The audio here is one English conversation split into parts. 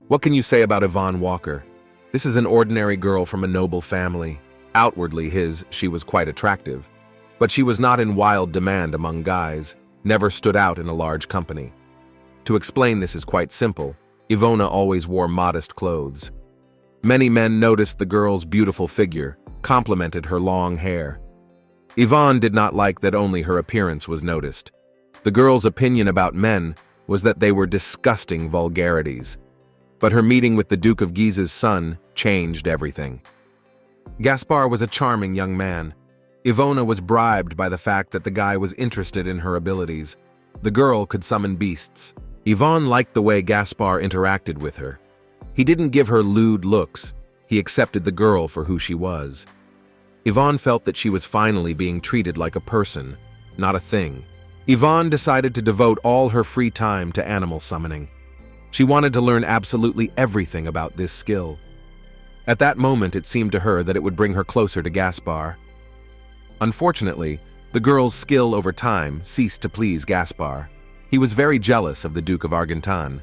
What can you say about Yvonne Walker? This is an ordinary girl from a noble family. Outwardly she was quite attractive. But she was not in wild demand among guys, never stood out in a large company. To explain this is quite simple. Ivona always wore modest clothes. Many men noticed the girl's beautiful figure, complimented her long hair. Yvonne did not like that only her appearance was noticed. The girl's opinion about men was that they were disgusting vulgarities. But her meeting with the Duke of Guise's son changed everything. Gaspar was a charming young man. Ivona was bribed by the fact that the guy was interested in her abilities. The girl could summon beasts. Yvonne liked the way Gaspar interacted with her. He didn't give her lewd looks. He accepted the girl for who she was. Yvonne felt that she was finally being treated like a person, not a thing. Yvonne decided to devote all her free time to animal summoning. She wanted to learn absolutely everything about this skill. At that moment, it seemed to her that it would bring her closer to Gaspar. Unfortunately, the girl's skill over time ceased to please Gaspar. He was very jealous of the Duke of Argentan.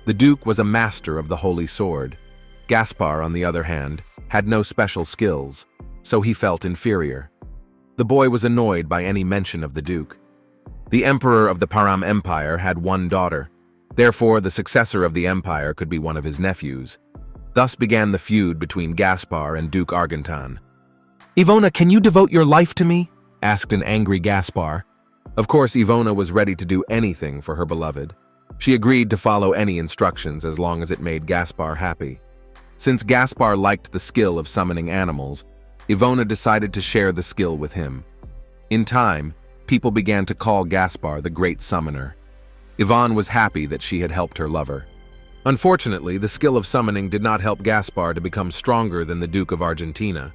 The Duke was a master of the Holy Sword. Gaspar, on the other hand, had no special skills, so he felt inferior. The boy was annoyed by any mention of the Duke. The Emperor of the Param Empire had one daughter. Therefore, the successor of the empire could be one of his nephews. Thus began the feud between Gaspar and Duke Argentan. "Ivona, can you devote your life to me?" asked an angry Gaspar. Of course, Ivona was ready to do anything for her beloved. She agreed to follow any instructions as long as it made Gaspar happy. Since Gaspar liked the skill of summoning animals, Ivona decided to share the skill with him. In time, people began to call Gaspar the Great Summoner. Yvonne was happy that she had helped her lover. Unfortunately, the skill of summoning did not help Gaspar to become stronger than the Duke of Argentina.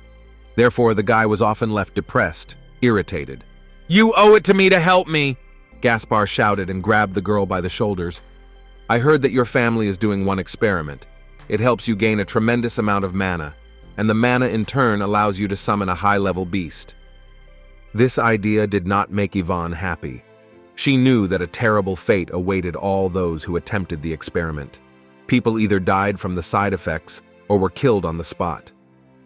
Therefore, the guy was often left depressed, irritated. "You owe it to me to help me!" Gaspar shouted and grabbed the girl by the shoulders. "I heard that your family is doing one experiment. It helps you gain a tremendous amount of mana, and the mana in turn allows you to summon a high-level beast." This idea did not make Yvonne happy. She knew that a terrible fate awaited all those who attempted the experiment. People either died from the side effects or were killed on the spot.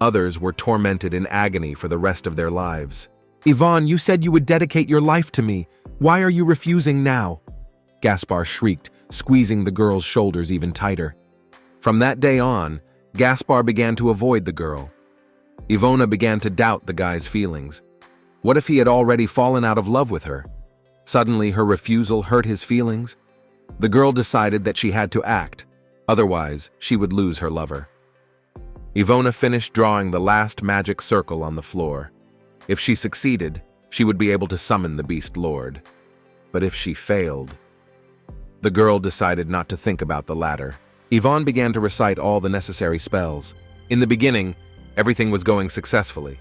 Others were tormented in agony for the rest of their lives. "Yvonne, you said you would dedicate your life to me. Why are you refusing now?" Gaspar shrieked, squeezing the girl's shoulders even tighter. From that day on, Gaspar began to avoid the girl. Ivona began to doubt the guy's feelings. What if he had already fallen out of love with her? Suddenly, her refusal hurt his feelings. The girl decided that she had to act, otherwise she would lose her lover. Ivona finished drawing the last magic circle on the floor. If she succeeded, she would be able to summon the Beast Lord. But if she failed... The girl decided not to think about the latter. Yvonne began to recite all the necessary spells. In the beginning, everything was going successfully.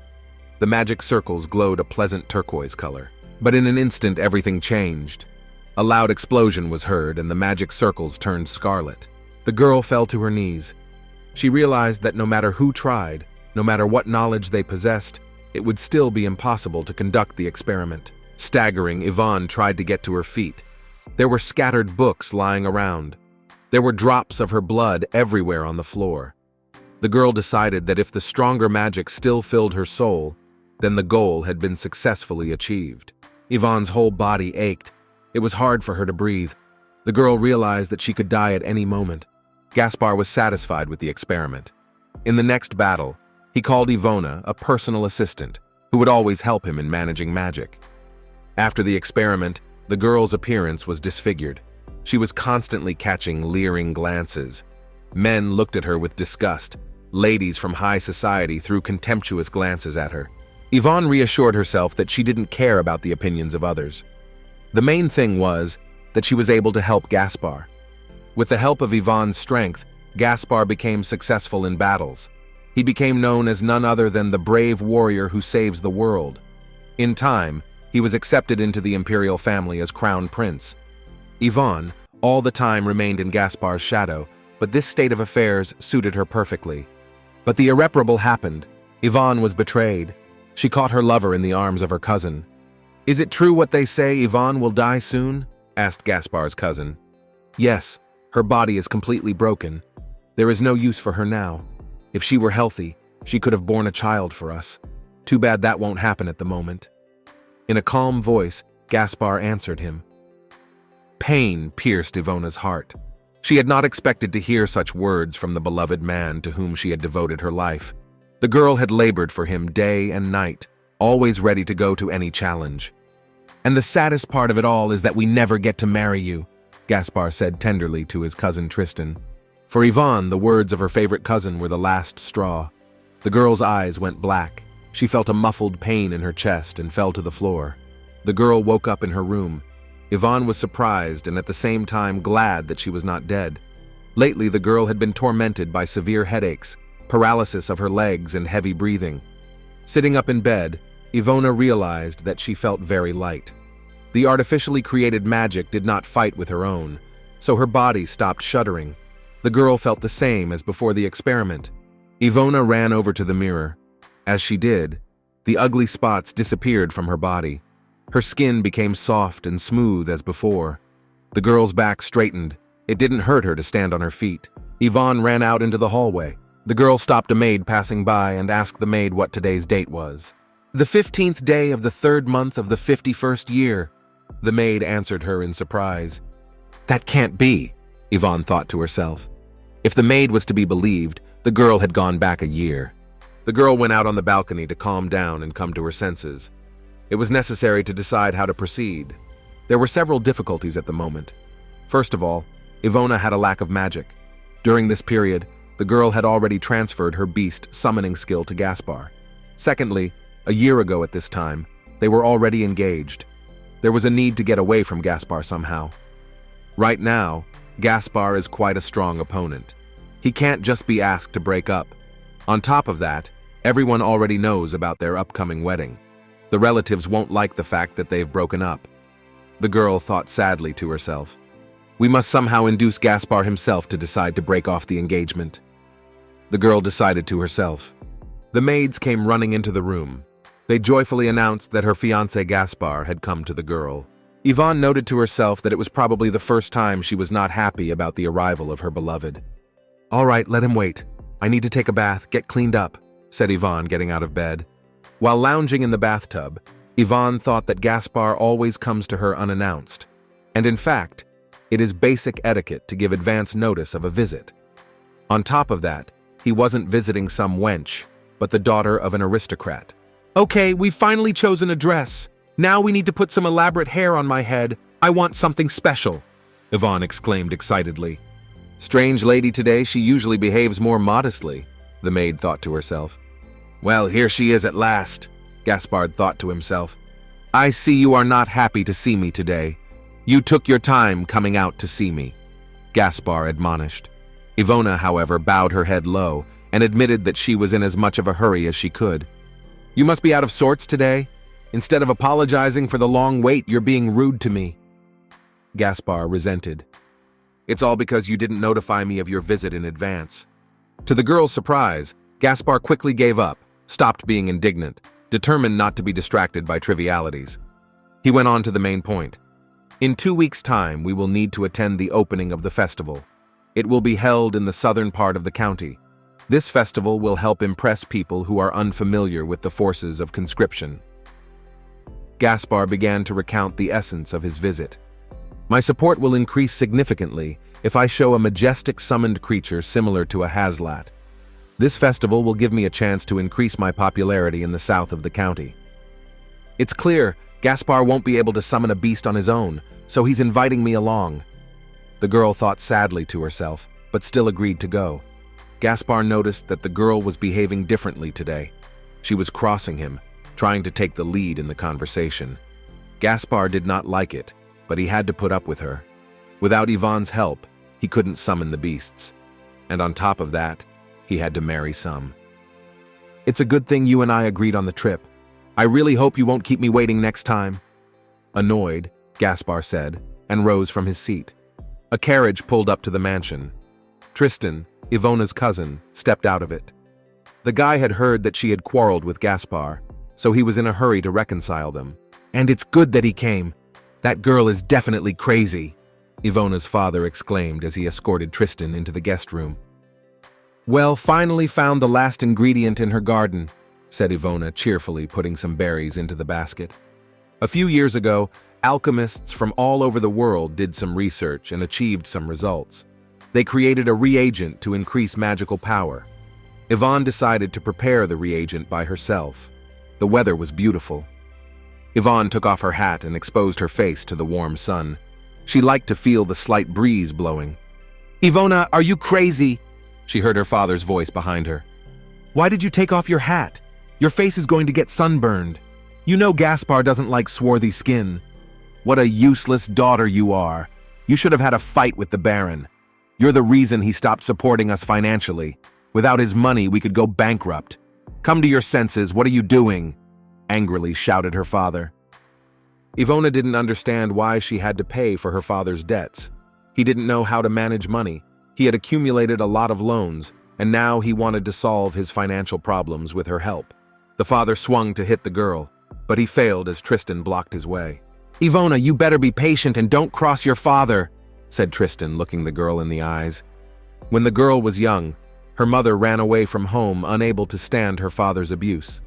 The magic circles glowed a pleasant turquoise color. But in an instant, everything changed. A loud explosion was heard, and the magic circles turned scarlet. The girl fell to her knees. She realized that no matter who tried, no matter what knowledge they possessed, it would still be impossible to conduct the experiment. Staggering, Yvonne tried to get to her feet. There were scattered books lying around. There were drops of her blood everywhere on the floor. The girl decided that if the stronger magic still filled her soul, then the goal had been successfully achieved. Yvonne's whole body ached. It was hard for her to breathe. The girl realized that she could die at any moment. Gaspar was satisfied with the experiment. In the next battle, he called Ivona a personal assistant who would always help him in managing magic. After the experiment, the girl's appearance was disfigured. She was constantly catching leering glances. Men looked at her with disgust. Ladies from high society threw contemptuous glances at her. Yvonne reassured herself that she didn't care about the opinions of others. The main thing was that she was able to help Gaspar. With the help of Yvonne's strength, Gaspar became successful in battles. He became known as none other than the brave warrior who saves the world. In time, he was accepted into the imperial family as crown prince. Yvonne, all the time, remained in Gaspar's shadow, but this state of affairs suited her perfectly. But the irreparable happened. Yvonne was betrayed. She caught her lover in the arms of her cousin. "Is it true what they say Yvonne will die soon?" asked Gaspar's cousin. "Yes, her body is completely broken. There is no use for her now. If she were healthy, she could have borne a child for us. Too bad that won't happen at the moment." In a calm voice, Gaspar answered him. Pain pierced Ivona's heart. She had not expected to hear such words from the beloved man to whom she had devoted her life. The girl had labored for him day and night, always ready to go to any challenge. "And the saddest part of it all is that we never get to marry you," Gaspar said tenderly to his cousin Tristan. For Yvonne, the words of her favorite cousin were the last straw. The girl's eyes went black. She felt a muffled pain in her chest and fell to the floor. The girl woke up in her room. Yvonne was surprised and at the same time glad that she was not dead. Lately, the girl had been tormented by severe headaches, paralysis of her legs, and heavy breathing. Sitting up in bed, Ivona realized that she felt very light. The artificially created magic did not fight with her own, so her body stopped shuddering. The girl felt the same as before the experiment. Ivona ran over to the mirror. As she did, the ugly spots disappeared from her body. Her skin became soft and smooth as before. The girl's back straightened. It didn't hurt her to stand on her feet. Yvonne ran out into the hallway. The girl stopped a maid passing by and asked the maid what today's date was. "The 15th day of the 3rd month of the 51st year," the maid answered her in surprise. That can't be, Yvonne thought to herself. If the maid was to be believed, the girl had gone back a year. The girl went out on the balcony to calm down and come to her senses. It was necessary to decide how to proceed. There were several difficulties at the moment. First of all, Ivona had a lack of magic. During this period, the girl had already transferred her beast summoning skill to Gaspar. Secondly, a year ago at this time, they were already engaged. There was a need to get away from Gaspar somehow. Right now, Gaspar is quite a strong opponent. He can't just be asked to break up. On top of that, everyone already knows about their upcoming wedding. The relatives won't like the fact that they've broken up. The girl thought sadly to herself. We must somehow induce Gaspar himself to decide to break off the engagement. The girl decided to herself. The maids came running into the room. They joyfully announced that her fiancé Gaspar had come to the girl. Yvonne noted to herself that it was probably the first time she was not happy about the arrival of her beloved. "All right, let him wait. I need to take a bath, get cleaned up," said Yvonne, getting out of bed. While lounging in the bathtub, Yvonne thought that Gaspar always comes to her unannounced. And in fact, it is basic etiquette to give advance notice of a visit. On top of that, he wasn't visiting some wench, but the daughter of an aristocrat. "Okay, we've finally chosen a dress. Now we need to put some elaborate hair on my head. I want something special," Yvonne exclaimed excitedly. Strange lady today, she usually behaves more modestly, the maid thought to herself. Well, here she is at last, Gaspard thought to himself. I see you are not happy to see me today. You took your time coming out to see me, Gaspar admonished. Ivona, however, bowed her head low and admitted that she was in as much of a hurry as she could. You must be out of sorts today. Instead of apologizing for the long wait, you're being rude to me. Gaspar resented. It's all because you didn't notify me of your visit in advance. To the girl's surprise, Gaspar quickly gave up, stopped being indignant, determined not to be distracted by trivialities. He went on to the main point. In 2 weeks' time, we will need to attend the opening of the festival. It will be held in the southern part of the county. This festival will help impress people who are unfamiliar with the forces of conscription. Gaspar began to recount the essence of his visit. My support will increase significantly if I show a majestic summoned creature similar to a Hazlat. This festival will give me a chance to increase my popularity in the south of the county. It's clear Gaspar won't be able to summon a beast on his own, so he's inviting me along. The girl thought sadly to herself, but still agreed to go. Gaspar noticed that the girl was behaving differently today. She was crossing him, trying to take the lead in the conversation. Gaspar did not like it, but he had to put up with her. Without Yvonne's help, he couldn't summon the beasts. And on top of that, he had to marry some. It's a good thing you and I agreed on the trip. I really hope you won't keep me waiting next time. Annoyed, Gaspar said, and rose from his seat. A carriage pulled up to the mansion. Tristan, Ivona's cousin, stepped out of it. The guy had heard that she had quarreled with Gaspar, so he was in a hurry to reconcile them. And it's good that he came. That girl is definitely crazy, Ivona's father exclaimed as he escorted Tristan into the guest room. Well, finally found the last ingredient in her garden, said Ivona cheerfully, putting some berries into the basket. A few years ago, alchemists from all over the world did some research and achieved some results. They created a reagent to increase magical power. Yvonne decided to prepare the reagent by herself. The weather was beautiful. Yvonne took off her hat and exposed her face to the warm sun. She liked to feel the slight breeze blowing. "Ivona, are you crazy?" She heard her father's voice behind her. "Why did you take off your hat? Your face is going to get sunburned. You know Gaspar doesn't like swarthy skin." "What a useless daughter you are. You should have had a fight with the Baron. You're the reason he stopped supporting us financially. Without his money, we could go bankrupt. Come to your senses, what are you doing?" angrily shouted her father. Ivona didn't understand why she had to pay for her father's debts. He didn't know how to manage money. He had accumulated a lot of loans, and now he wanted to solve his financial problems with her help. The father swung to hit the girl, but he failed as Tristan blocked his way. "Ivona, you better be patient and don't cross your father," said Tristan, looking the girl in the eyes. When the girl was young, her mother ran away from home, unable to stand her father's abuse.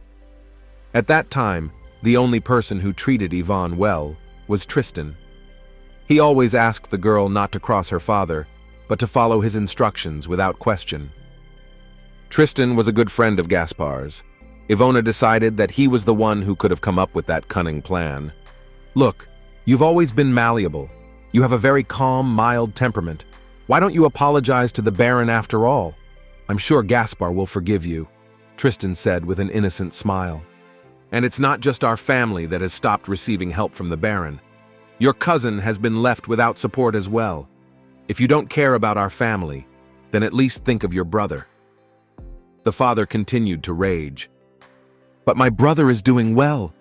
At that time, the only person who treated Yvonne well was Tristan. He always asked the girl not to cross her father, but to follow his instructions without question. Tristan was a good friend of Gaspar's. Ivona decided that he was the one who could have come up with that cunning plan. "Look, you've always been malleable. You have a very calm, mild temperament. Why don't you apologize to the Baron after all? I'm sure Gaspar will forgive you," Tristan said with an innocent smile. "And it's not just our family that has stopped receiving help from the Baron. Your cousin has been left without support as well. If you don't care about our family, then at least think of your brother." The father continued to rage. "But my brother is doing well.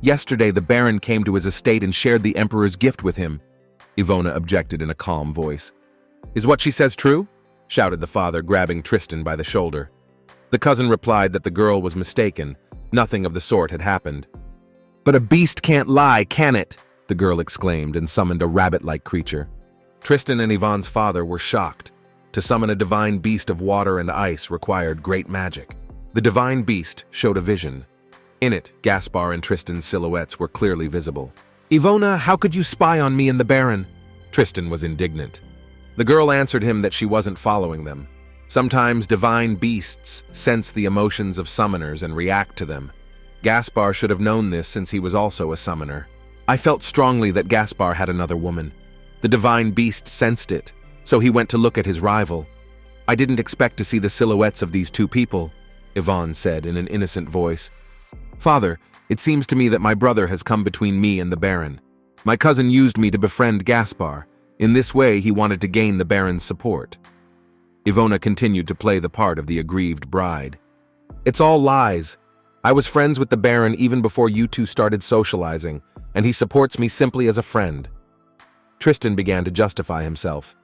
Yesterday the Baron came to his estate and shared the Emperor's gift with him," Ivona objected in a calm voice. "Is what she says true?" shouted the father, grabbing Tristan by the shoulder. The cousin replied that the girl was mistaken. Nothing of the sort had happened. "But a beast can't lie, can it?" the girl exclaimed and summoned a rabbit-like creature. Tristan and Yvonne's father were shocked. To summon a divine beast of water and ice required great magic. The divine beast showed a vision. In it, Gaspar and Tristan's silhouettes were clearly visible. "Ivona, how could you spy on me and the Baron?" Tristan was indignant. The girl answered him that she wasn't following them. Sometimes divine beasts sense the emotions of summoners and react to them. Gaspar should have known this since he was also a summoner. "I felt strongly that Gaspar had another woman. The divine beast sensed it, so he went to look at his rival. I didn't expect to see the silhouettes of these two people," Yvonne said in an innocent voice. "Father, it seems to me that my brother has come between me and the Baron. My cousin used me to befriend Gaspar. In this way, he wanted to gain the Baron's support." Ivona continued to play the part of the aggrieved bride. "It's all lies. I was friends with the Baron even before you two started socializing, and he supports me simply as a friend." Tristan began to justify himself.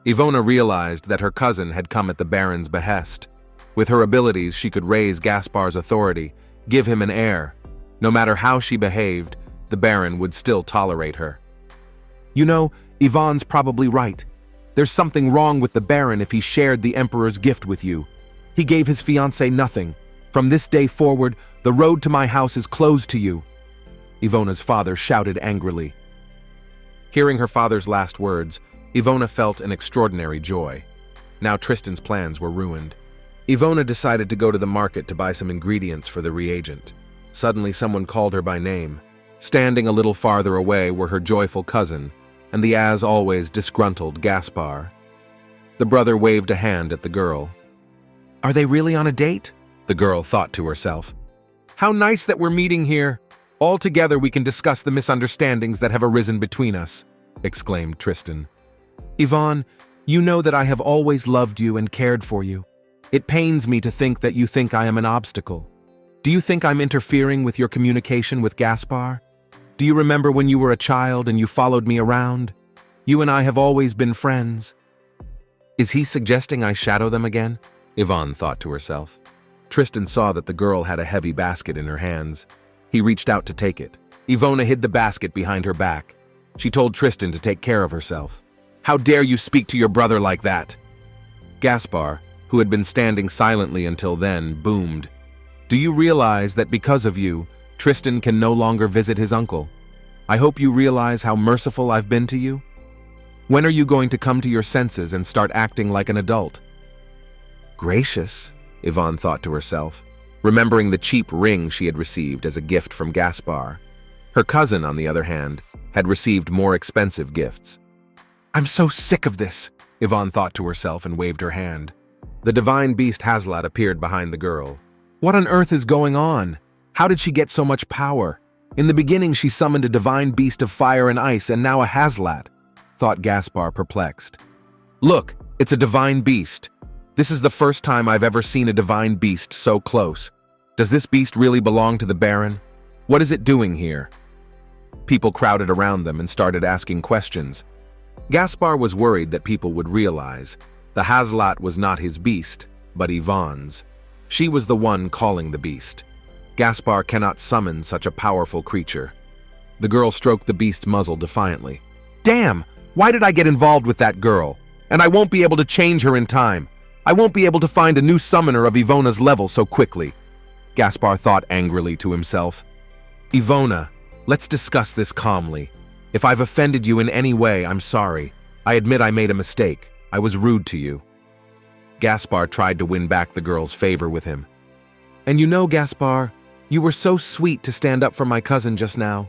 Ivona realized that her cousin had come at the Baron's behest. With her abilities, she could raise Gaspar's authority, give him an heir. No matter how she behaved, the Baron would still tolerate her. "You know, Yvonne's probably right. There's something wrong with the Baron if he shared the Emperor's gift with you. He gave his fiancé nothing. From this day forward, the road to my house is closed to you," Ivona's father shouted angrily. Hearing her father's last words, Ivona felt an extraordinary joy. Now Tristan's plans were ruined. Ivona decided to go to the market to buy some ingredients for the reagent. Suddenly someone called her by name. Standing a little farther away were her joyful cousin and the as always disgruntled Gaspar. The brother waved a hand at the girl. "Are they really on a date?" the girl thought to herself. "How nice that we're meeting here. All together we can discuss the misunderstandings that have arisen between us," exclaimed Tristan. "Yvonne, you know that I have always loved you and cared for you. It pains me to think that you think I am an obstacle. Do you think I'm interfering with your communication with Gaspar? Do you remember when you were a child and you followed me around? You and I have always been friends." Is he suggesting I shadow them again? Yvonne thought to herself. Tristan saw that the girl had a heavy basket in her hands. He reached out to take it. Ivona hid the basket behind her back. She told Tristan to take care of herself. "How dare you speak to your brother like that?" Gaspar, who had been standing silently until then, boomed, "Do you realize that because of you, Tristan can no longer visit his uncle? I hope you realize how merciful I've been to you. When are you going to come to your senses and start acting like an adult?" Gracious, Yvonne thought to herself, remembering the cheap ring she had received as a gift from Gaspar. Her cousin, on the other hand, had received more expensive gifts. "I'm so sick of this," Yvonne thought to herself and waved her hand. The divine beast Hazlat appeared behind the girl. What on earth is going on? How did she get so much power? In the beginning she summoned a divine beast of fire and ice and now a Hazlat, thought Gaspar, perplexed. Look, it's a divine beast. This is the first time I've ever seen a divine beast so close. Does this beast really belong to the Baron? What is it doing here? People crowded around them and started asking questions. Gaspar was worried that people would realize the Hazlat was not his beast, but Yvonne's. She was the one calling the beast. Gaspar cannot summon such a powerful creature. The girl stroked the beast's muzzle defiantly. Damn! Why did I get involved with that girl? And I won't be able to change her in time. I won't be able to find a new summoner of Ivona's level so quickly. Gaspar thought angrily to himself. Ivona, let's discuss this calmly. If I've offended you in any way, I'm sorry. I admit I made a mistake. I was rude to you. Gaspar tried to win back the girl's favor with him. And you know, Gaspar, you were so sweet to stand up for my cousin just now.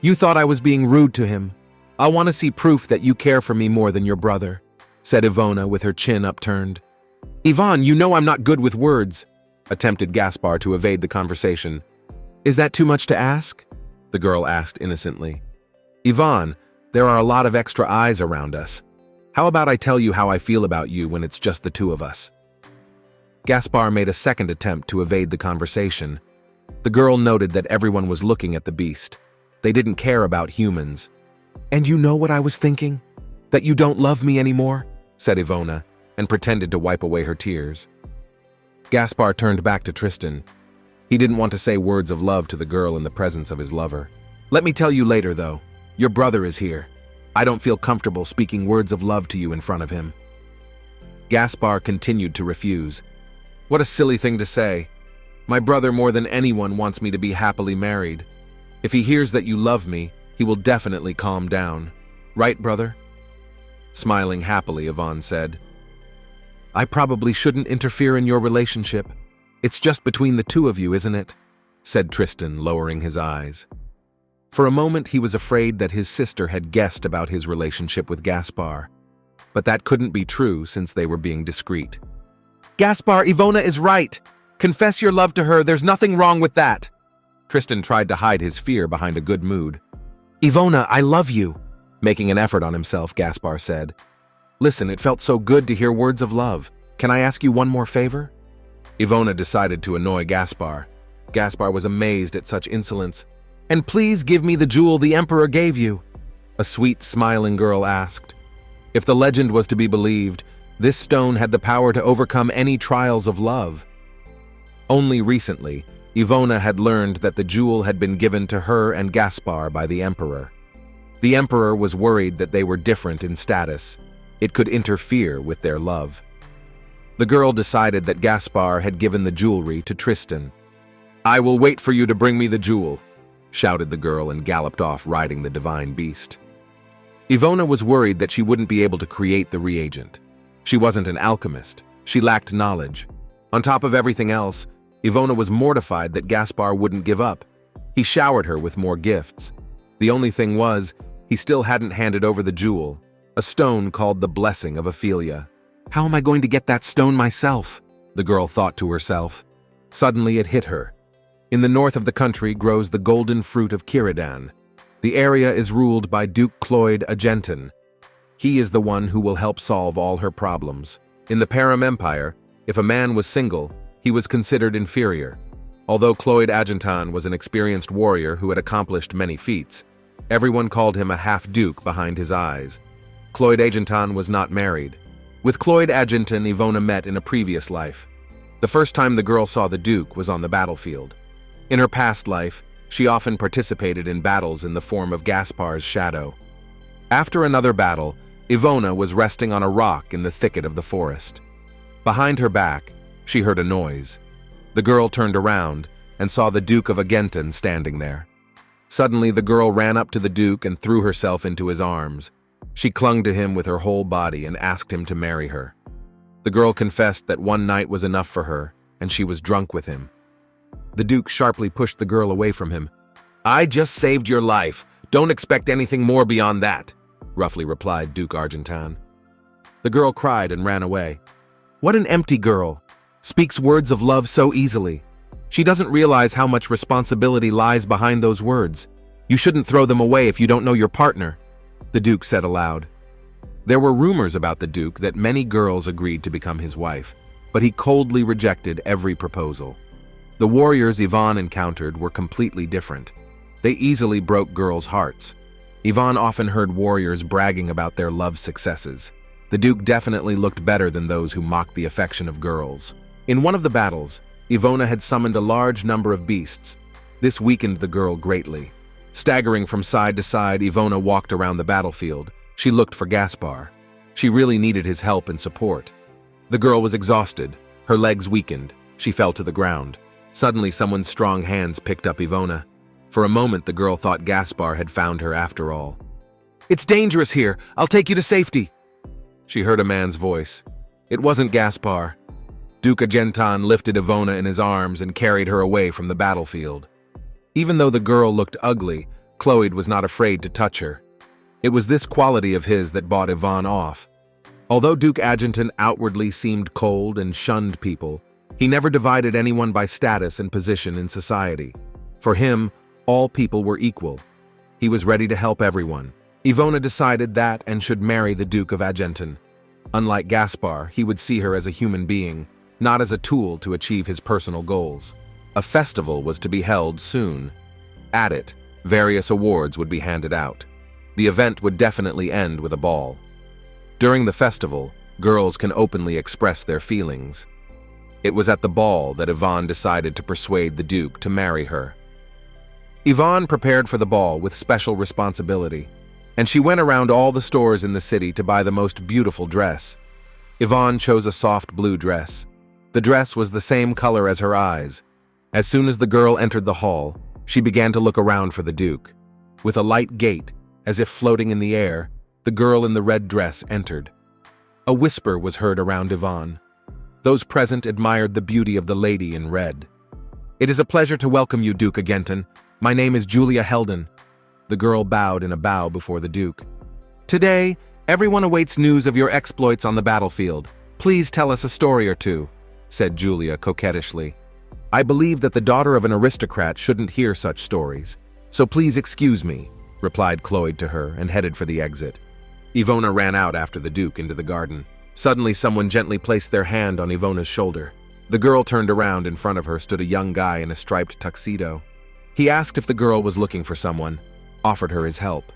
You thought I was being rude to him. I want to see proof that you care for me more than your brother, said Ivona with her chin upturned. Yvonne, you know I'm not good with words, attempted Gaspar to evade the conversation. Is that too much to ask? The girl asked innocently. Yvonne, there are a lot of extra eyes around us. How about I tell you how I feel about you when it's just the two of us? Gaspar made a second attempt to evade the conversation. The girl noted that everyone was looking at the beast. They didn't care about humans. And you know what I was thinking? That you don't love me anymore, said Ivona, and pretended to wipe away her tears. Gaspar turned back to Tristan. He didn't want to say words of love to the girl in the presence of his lover. Let me tell you later, though. Your brother is here. I don't feel comfortable speaking words of love to you in front of him. Gaspar continued to refuse. What a silly thing to say. My brother more than anyone wants me to be happily married. If he hears that you love me, he will definitely calm down. Right, brother? Smiling happily, Yvonne said. I probably shouldn't interfere in your relationship. It's just between the two of you, isn't it? Said Tristan, lowering his eyes. For a moment, he was afraid that his sister had guessed about his relationship with Gaspar. But that couldn't be true since they were being discreet. Gaspar, Ivona is right. Confess your love to her, there's nothing wrong with that. Tristan tried to hide his fear behind a good mood. Ivona, I love you. Making an effort on himself, Gaspar said. Listen, it felt so good to hear words of love. Can I ask you one more favor? Ivona decided to annoy Gaspar. Gaspar was amazed at such insolence. And please give me the jewel the Emperor gave you, a sweet, smiling girl asked. If the legend was to be believed, this stone had the power to overcome any trials of love. Only recently, Ivona had learned that the jewel had been given to her and Gaspar by the Emperor. The Emperor was worried that they were different in status. It could interfere with their love. The girl decided that Gaspar had given the jewelry to Tristan. I will wait for you to bring me the jewel, shouted the girl and galloped off riding the divine beast. Ivona was worried that she wouldn't be able to create the reagent. She wasn't an alchemist. She lacked knowledge. On top of everything else, Ivona was mortified that Gaspar wouldn't give up. He showered her with more gifts. The only thing was, he still hadn't handed over the jewel, a stone called the Blessing of Ophelia. How am I going to get that stone myself? The girl thought to herself. Suddenly it hit her. In the north of the country grows the golden fruit of Kiridan. The area is ruled by Duke Cloyd Argenton. He is the one who will help solve all her problems. In the Param Empire, if a man was single, he was considered inferior. Although Cloyd Argenton was an experienced warrior who had accomplished many feats, everyone called him a half-duke behind his eyes. Cloyd Argenton was not married. With Cloyd Argenton, Ivona met in a previous life. The first time the girl saw the duke was on the battlefield. In her past life, she often participated in battles in the form of Gaspar's shadow. After another battle, Ivona was resting on a rock in the thicket of the forest. Behind her back, she heard a noise. The girl turned around and saw the Duke of Agenton standing there. Suddenly, the girl ran up to the Duke and threw herself into his arms. She clung to him with her whole body and asked him to marry her. The girl confessed that one night was enough for her, and she was drunk with him. The Duke sharply pushed the girl away from him. "I just saved your life. Don't expect anything more beyond that," roughly replied Duke Argentan. The girl cried and ran away. What an empty girl. Speaks words of love so easily. She doesn't realize how much responsibility lies behind those words. You shouldn't throw them away if you don't know your partner, the Duke said aloud. There were rumors about the Duke that many girls agreed to become his wife, but he coldly rejected every proposal. The warriors Yvonne encountered were completely different. They easily broke girls' hearts. Yvonne often heard warriors bragging about their love successes. The Duke definitely looked better than those who mocked the affection of girls. In one of the battles, Ivona had summoned a large number of beasts. This weakened the girl greatly. Staggering from side to side, Ivona walked around the battlefield. She looked for Gaspar. She really needed his help and support. The girl was exhausted. Her legs weakened. She fell to the ground. Suddenly, someone's strong hands picked up Ivona. For a moment, the girl thought Gaspar had found her after all. "It's dangerous here. I'll take you to safety." She heard a man's voice. It wasn't Gaspar. Duke Agentan lifted Ivona in his arms and carried her away from the battlefield. Even though the girl looked ugly, Chloe was not afraid to touch her. It was this quality of his that bought Yvonne off. Although Duke Agentan outwardly seemed cold and shunned people, he never divided anyone by status and position in society. For him, all people were equal. He was ready to help everyone. Ivona decided that and should marry the Duke of Agentan. Unlike Gaspar, he would see her as a human being, not as a tool to achieve his personal goals. A festival was to be held soon. At it, various awards would be handed out. The event would definitely end with a ball. During the festival, girls can openly express their feelings. It was at the ball that Yvonne decided to persuade the Duke to marry her. Yvonne prepared for the ball with special responsibility, and she went around all the stores in the city to buy the most beautiful dress. Yvonne chose a soft blue dress. The dress was the same color as her eyes. As soon as the girl entered the hall, she began to look around for the Duke. With a light gait, as if floating in the air, the girl in the red dress entered. A whisper was heard around Yvonne. Those present admired the beauty of the lady in red. "It is a pleasure to welcome you, Duke Agentan. My name is Julia Heldon." The girl bowed in a bow before the Duke. "Today, everyone awaits news of your exploits on the battlefield. Please tell us a story or two," said Julia coquettishly. "I believe that the daughter of an aristocrat shouldn't hear such stories, so please excuse me," replied Chloe to her and headed for the exit. Ivona ran out after the Duke into the garden. Suddenly, someone gently placed their hand on Ivona's shoulder. The girl turned around. In front of her stood a young guy in a striped tuxedo. He asked if the girl was looking for someone, offered her his help.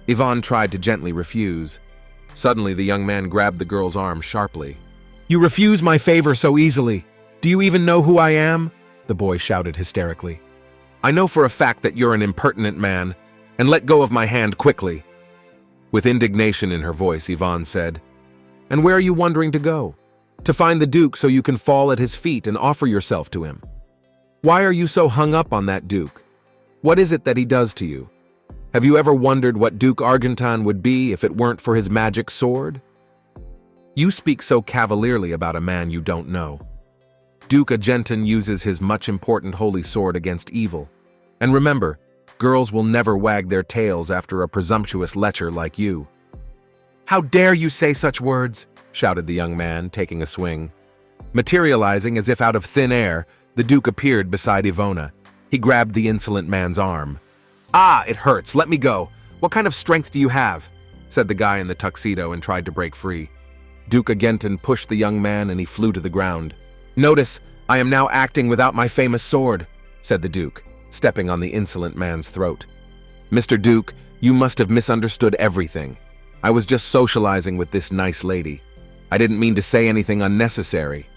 Yvonne tried to gently refuse. Suddenly, the young man grabbed the girl's arm sharply. "You refuse my favor so easily. Do you even know who I am?" the boy shouted hysterically. "I know for a fact that you're an impertinent man, and let go of my hand quickly." With indignation in her voice, Yvonne said, "And where are you wondering to go? To find the Duke so you can fall at his feet and offer yourself to him. Why are you so hung up on that Duke? What is it that he does to you? Have you ever wondered what Duke Argentan would be if it weren't for his magic sword? You speak so cavalierly about a man you don't know. Duke Agentan uses his much important holy sword against evil. And remember, girls will never wag their tails after a presumptuous lecher like you." "How dare you say such words?" shouted the young man, taking a swing. Materializing as if out of thin air, the Duke appeared beside Ivona. He grabbed the insolent man's arm. "Ah, it hurts. Let me go. What kind of strength do you have?" said the guy in the tuxedo and tried to break free. Duke Agentan pushed the young man and he flew to the ground. "Notice, I am now acting without my famous sword," said the Duke, stepping on the insolent man's throat. "Mr. Duke, you must have misunderstood everything. I was just socializing with this nice lady. I didn't mean to say anything unnecessary."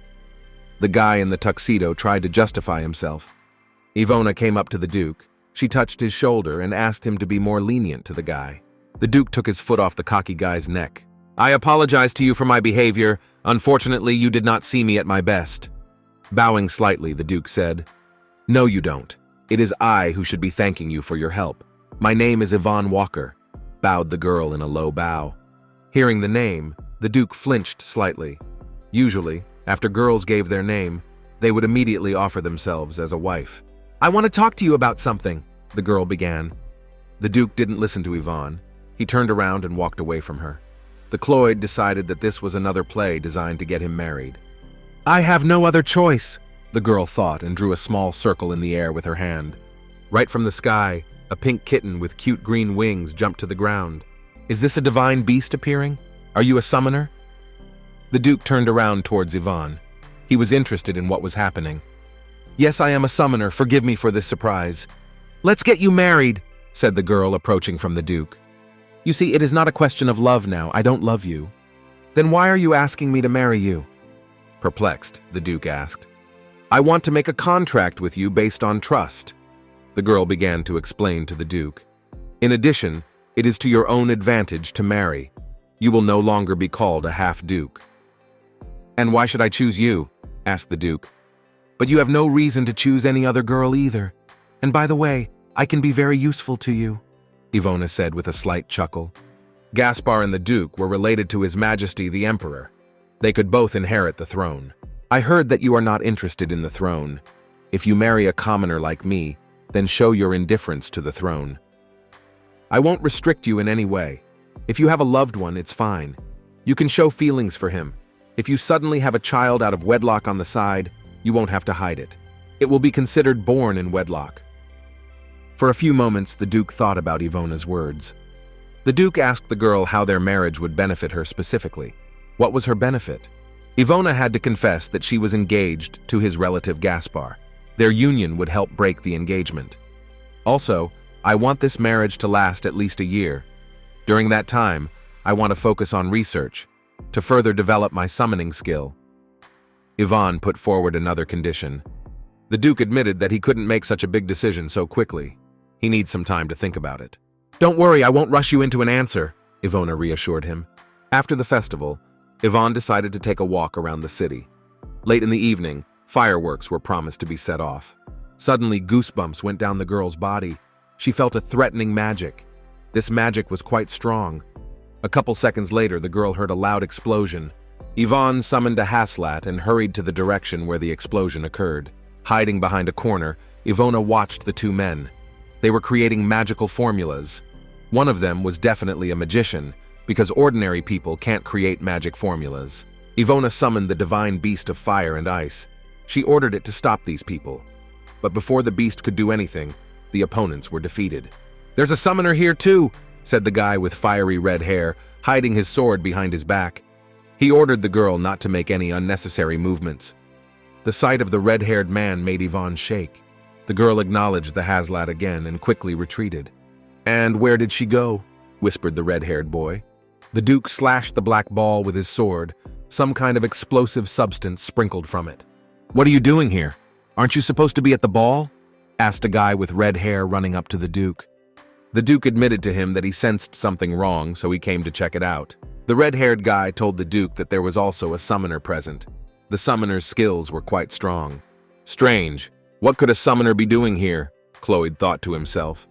The guy in the tuxedo tried to justify himself. Ivona came up to the Duke. She touched his shoulder and asked him to be more lenient to the guy. The Duke took his foot off the cocky guy's neck. "I apologize to you for my behavior. Unfortunately, you did not see me at my best. Bowing slightly, the Duke said, No, you don't. It is I who should be thanking you for your help. My name is Yvonne Walker, bowed the girl in a low bow. Hearing the name, the Duke flinched slightly. Usually, after girls gave their name, they would immediately offer themselves as a wife. I want to talk to you about something, the girl began. The Duke didn't listen to Yvonne. He turned around and walked away from her. The Cloyd decided that this was another play designed to get him married. I have no other choice, the girl thought and drew a small circle in the air with her hand. Right from the sky, a pink kitten with cute green wings jumped to the ground. Is this a divine beast appearing? Are you a summoner? The Duke turned around towards Yvonne. He was interested in what was happening. Yes, I am a summoner. Forgive me for this surprise. Let's get you married, said the girl approaching from the Duke. You see, it is not a question of love now. I don't love you. Then why are you asking me to marry you? Perplexed, the Duke asked. I want to make a contract with you based on trust. The girl began to explain to the Duke. In addition, it is to your own advantage to marry. You will no longer be called a half-duke. And why should I choose you? Asked the Duke. But you have no reason to choose any other girl either. And by the way, I can be very useful to you, Ivona said with a slight chuckle. Gaspar and the Duke were related to His Majesty the Emperor. They could both inherit the throne. I heard that you are not interested in the throne. If you marry a commoner like me, then show your indifference to the throne. I won't restrict you in any way. If you have a loved one, it's fine. You can show feelings for him. If you suddenly have a child out of wedlock on the side, you won't have to hide it. It will be considered born in wedlock. For a few moments, the Duke thought about Ivona's words. The Duke asked the girl how their marriage would benefit her specifically. What was her benefit? Ivona had to confess that she was engaged to his relative Gaspar. Their union would help break the engagement. Also, I want this marriage to last at least a year. During that time, I want to focus on research, to further develop my summoning skill. Yvonne put forward another condition. The Duke admitted that he couldn't make such a big decision so quickly. He needs some time to think about it. Don't worry, I won't rush you into an answer, Ivona reassured him. After the festival, Yvonne decided to take a walk around the city. Late in the evening, fireworks were promised to be set off. Suddenly, goosebumps went down the girl's body. She felt a threatening magic. This magic was quite strong. A couple seconds later, the girl heard a loud explosion. Yvonne summoned a haslat and hurried to the direction where the explosion occurred. Hiding behind a corner, Ivona watched the two men. They were creating magical formulas. One of them was definitely a magician, because ordinary people can't create magic formulas. Ivona summoned the divine beast of fire and ice. She ordered it to stop these people. But before the beast could do anything, the opponents were defeated. There's a summoner here too, said the guy with fiery red hair, hiding his sword behind his back. He ordered the girl not to make any unnecessary movements. The sight of the red-haired man made Yvonne shake. The girl acknowledged the haslat again and quickly retreated. And where did she go? Whispered the red-haired boy. The Duke slashed the black ball with his sword. Some kind of explosive substance sprinkled from it. What are you doing here? Aren't you supposed to be at the ball? Asked a guy with red hair running up to the Duke. The Duke admitted to him that he sensed something wrong, so he came to check it out. The red-haired guy told the Duke that there was also a summoner present. The summoner's skills were quite strong. Strange. What could a summoner be doing here? Cloyd thought to himself.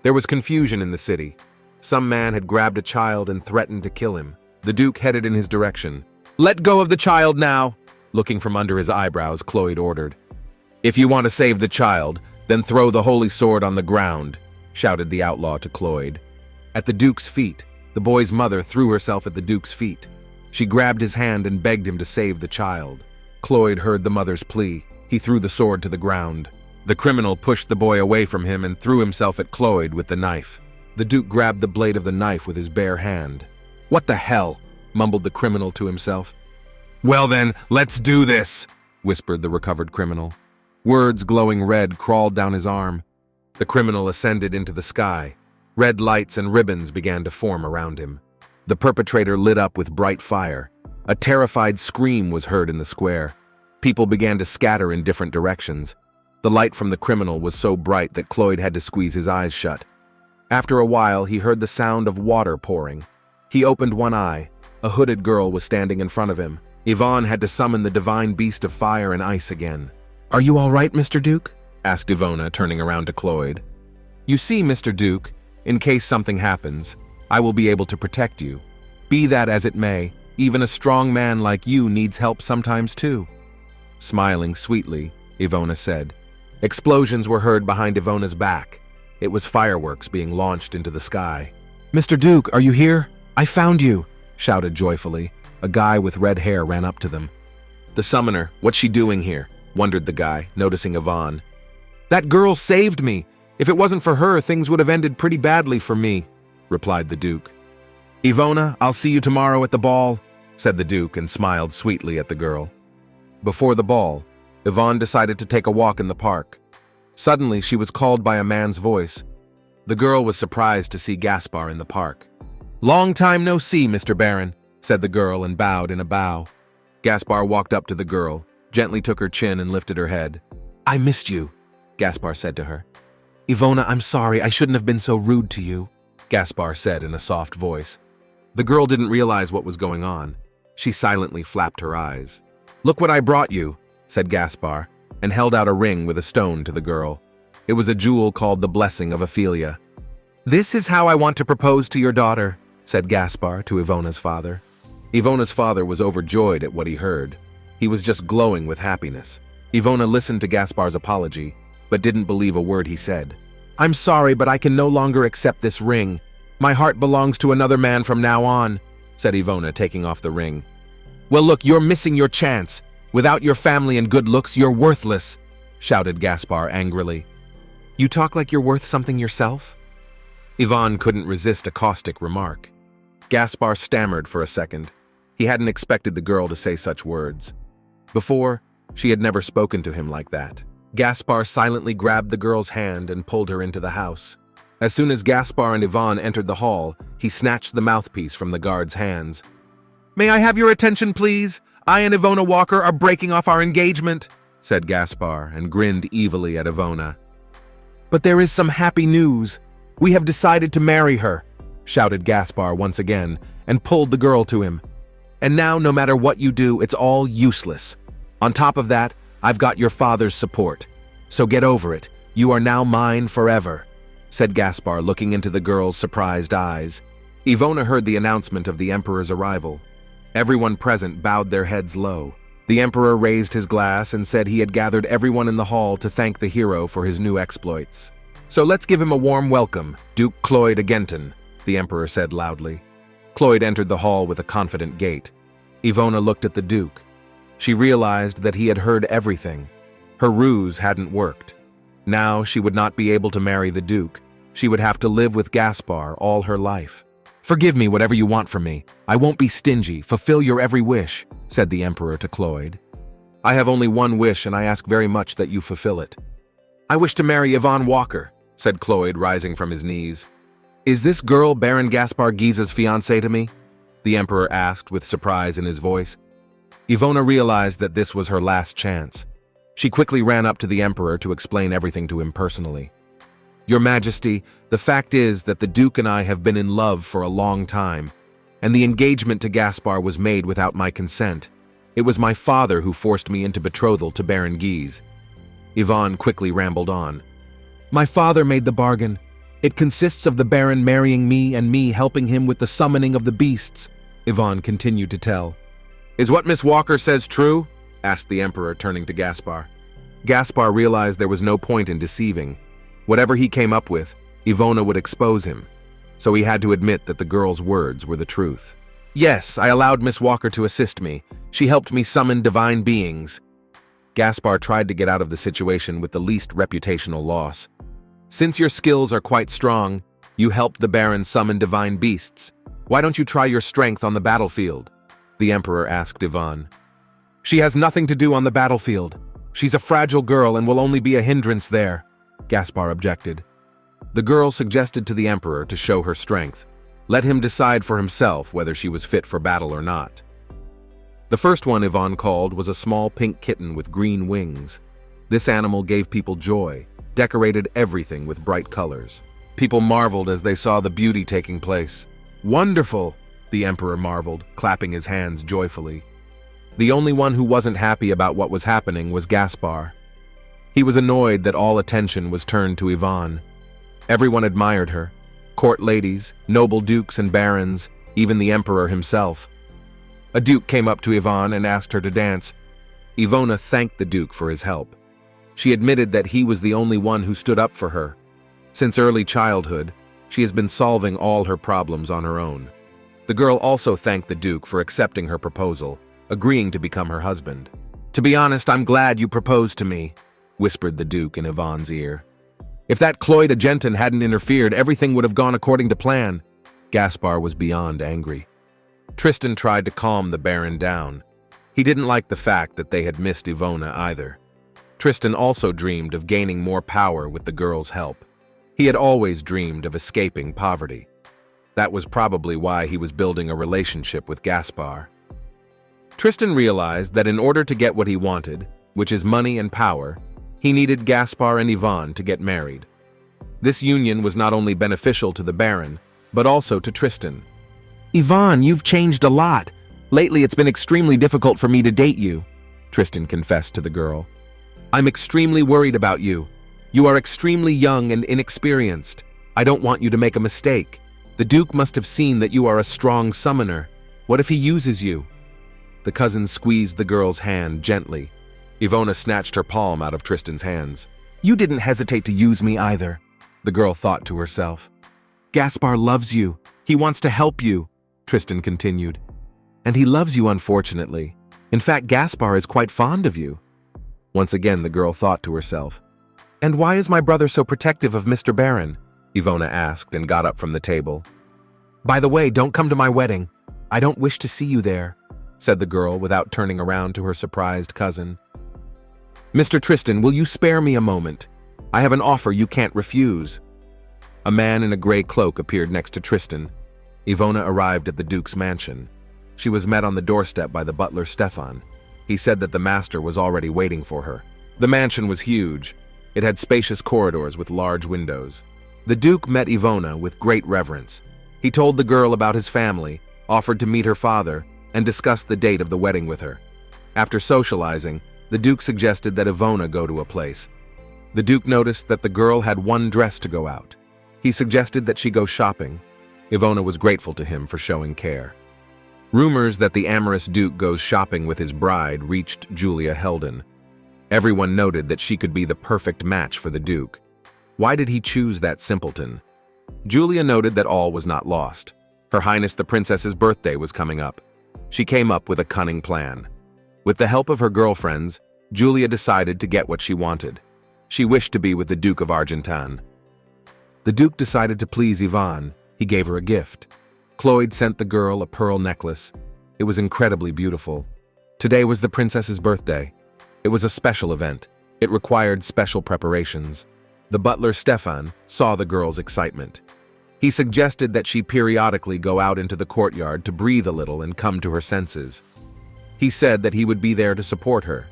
There was confusion in the city. Some man had grabbed a child and threatened to kill him. The Duke headed in his direction. Let go of the child now! Looking from under his eyebrows, Cloyd ordered. If you want to save the child, then throw the holy sword on the ground, shouted the outlaw to Cloyd. At the Duke's feet, the boy's mother threw herself at the Duke's feet. She grabbed his hand and begged him to save the child. Cloyd heard the mother's plea. He threw the sword to the ground. The criminal pushed the boy away from him and threw himself at Cloyd with the knife. The Duke grabbed the blade of the knife with his bare hand. What the hell? Mumbled the criminal to himself. Well then, let's do this, whispered the recovered criminal. Words glowing red crawled down his arm. The criminal ascended into the sky. Red lights and ribbons began to form around him. The perpetrator lit up with bright fire. A terrified scream was heard in the square. People began to scatter in different directions. The light from the criminal was so bright that Cloyd had to squeeze his eyes shut. After a while, he heard the sound of water pouring. He opened one eye. A hooded girl was standing in front of him. Yvonne had to summon the divine beast of fire and ice again. "Are you all right, Mr. Duke?" asked Ivona, turning around to Cloyd. "You see, Mr. Duke, in case something happens, I will be able to protect you. Be that as it may, even a strong man like you needs help sometimes too." Smiling sweetly, Ivona said. Explosions were heard behind Ivona's back. It was fireworks being launched into the sky. "Mr. Duke, are you here? I found you!" shouted joyfully. A guy with red hair ran up to them. "The summoner, what's she doing here?" wondered the guy, noticing Yvonne. "That girl saved me. If it wasn't for her, things would have ended pretty badly for me," replied the Duke. "Ivona, I'll see you tomorrow at the ball," said the Duke and smiled sweetly at the girl. Before the ball, Yvonne decided to take a walk in the park. Suddenly, she was called by a man's voice. The girl was surprised to see Gaspar in the park. "Long time no see, Mr. Baron," said the girl and bowed in a bow. Gaspar walked up to the girl, gently took her chin and lifted her head. "I missed you," Gaspar said to her. "Ivona, I'm sorry, I shouldn't have been so rude to you," Gaspar said in a soft voice. The girl didn't realize what was going on. She silently flapped her eyes. "Look what I brought you," said Gaspar, and held out a ring with a stone to the girl. It was a jewel called the Blessing of Ophelia. "This is how I want to propose to your daughter," said Gaspar to Ivona's father. Ivona's father was overjoyed at what he heard. He was just glowing with happiness. Ivona listened to Gaspar's apology, but didn't believe a word he said. "I'm sorry, but I can no longer accept this ring. My heart belongs to another man from now on," said Ivona, taking off the ring. "Well, look, you're missing your chance. Without your family and good looks, you're worthless," shouted Gaspar angrily. "You talk like you're worth something yourself?" Yvonne couldn't resist a caustic remark. Gaspar stammered for a second. He hadn't expected the girl to say such words. Before, she had never spoken to him like that. Gaspar silently grabbed the girl's hand and pulled her into the house. As soon as Gaspar and Yvonne entered the hall, he snatched the mouthpiece from the guard's hands. "May I have your attention, please? I and Ivona Walker are breaking off our engagement," said Gaspar, and grinned evilly at Ivona. "But there is some happy news. We have decided to marry her," shouted Gaspar once again, and pulled the girl to him. "And now, no matter what you do, it's all useless. On top of that, I've got your father's support. So get over it. You are now mine forever," said Gaspar, looking into the girl's surprised eyes. Ivona heard the announcement of the Emperor's arrival. Everyone present bowed their heads low. The Emperor raised his glass and said he had gathered everyone in the hall to thank the hero for his new exploits. "So let's give him a warm welcome, Duke Cloyd Agenton," the Emperor said loudly. Cloyd entered the hall with a confident gait. Ivona looked at the Duke. She realized that he had heard everything. Her ruse hadn't worked. Now she would not be able to marry the Duke. She would have to live with Gaspar all her life. "Forgive me whatever you want from me. I won't be stingy. Fulfill your every wish," said the Emperor to Cloyd. "I have only one wish, and I ask very much that you fulfill it." "I wish to marry Yvonne Walker," said Cloyd, rising from his knees. "Is this girl Baron Gaspar Giza's fiancé to me?" the Emperor asked with surprise in his voice. Ivona realized that this was her last chance. She quickly ran up to the Emperor to explain everything to him personally. "Your Majesty, the fact is that the Duke and I have been in love for a long time, and the engagement to Gaspar was made without my consent. It was my father who forced me into betrothal to Baron Guise." Yvonne quickly rambled on. "My father made the bargain. It consists of the Baron marrying me and me helping him with the summoning of the beasts," Yvonne continued to tell. "Is what Miss Walker says true?" asked the Emperor, turning to Gaspar. Gaspar realized there was no point in deceiving. Whatever he came up with, Ivona would expose him, so he had to admit that the girl's words were the truth. "Yes, I allowed Miss Walker to assist me. She helped me summon divine beings." Gaspar tried to get out of the situation with the least reputational loss. "Since your skills are quite strong, you helped the Baron summon divine beasts. Why don't you try your strength on the battlefield?" the Emperor asked Yvonne. "She has nothing to do on the battlefield. She's a fragile girl and will only be a hindrance there," Gaspar objected. The girl suggested to the Emperor to show her strength. Let him decide for himself whether she was fit for battle or not. The first one Yvonne called was a small pink kitten with green wings. This animal gave people joy, decorated everything with bright colors. People marveled as they saw the beauty taking place. "Wonderful!" the Emperor marveled, clapping his hands joyfully. The only one who wasn't happy about what was happening was Gaspar. He was annoyed that all attention was turned to Yvonne. Everyone admired her. Court ladies, noble dukes and barons, even the emperor himself. A duke came up to Yvonne and asked her to dance. Ivona thanked the duke for his help. She admitted that he was the only one who stood up for her. Since early childhood, she has been solving all her problems on her own. The girl also thanked the duke for accepting her proposal, agreeing to become her husband. "To be honest, I'm glad you proposed to me," whispered the duke in Yvonne's ear. "If that Cloyd Agenton hadn't interfered, everything would have gone according to plan." Gaspar was beyond angry. Tristan tried to calm the baron down. He didn't like the fact that they had missed Ivona either. Tristan also dreamed of gaining more power with the girl's help. He had always dreamed of escaping poverty. That was probably why he was building a relationship with Gaspar. Tristan realized that in order to get what he wanted, which is money and power, he needed Gaspar and Yvonne to get married. This union was not only beneficial to the baron, but also to Tristan. "Yvonne, you've changed a lot. Lately it's been extremely difficult for me to date you," Tristan confessed to the girl. "I'm extremely worried about you. You are extremely young and inexperienced. I don't want you to make a mistake. The Duke must have seen that you are a strong summoner. What if he uses you?" The cousin squeezed the girl's hand gently. Ivona snatched her palm out of Tristan's hands. "You didn't hesitate to use me either," the girl thought to herself. "Gaspar loves you. He wants to help you," Tristan continued. "And he loves you, unfortunately. In fact, Gaspar is quite fond of you." Once again, the girl thought to herself. "And why is my brother so protective of Mr. Baron?" Ivona asked and got up from the table. "By the way, don't come to my wedding. I don't wish to see you there," said the girl without turning around to her surprised cousin. "Mr. Tristan, will you spare me a moment? I have an offer you can't refuse." A man in a gray cloak appeared next to Tristan. Ivona arrived at the Duke's mansion. She was met on the doorstep by the butler Stefan. He said that the master was already waiting for her. The mansion was huge. It had spacious corridors with large windows. The Duke met Ivona with great reverence. He told the girl about his family, offered to meet her father, and discussed the date of the wedding with her. After socializing, the Duke suggested that Ivona go to a place. The Duke noticed that the girl had one dress to go out. He suggested that she go shopping. Ivona was grateful to him for showing care. Rumors that the amorous Duke goes shopping with his bride reached Julia Heldon. Everyone noted that she could be the perfect match for the Duke. Why did he choose that simpleton? Julia noted that all was not lost. Her Highness the Princess's birthday was coming up. She came up with a cunning plan. With the help of her girlfriends, Julia decided to get what she wanted. She wished to be with the Duke of Argentan. The Duke decided to please Yvonne. He gave her a gift. Cloyd sent the girl a pearl necklace. It was incredibly beautiful. Today was the princess's birthday. It was a special event. It required special preparations. The butler Stefan saw the girl's excitement. He suggested that she periodically go out into the courtyard to breathe a little and come to her senses. He said that he would be there to support her.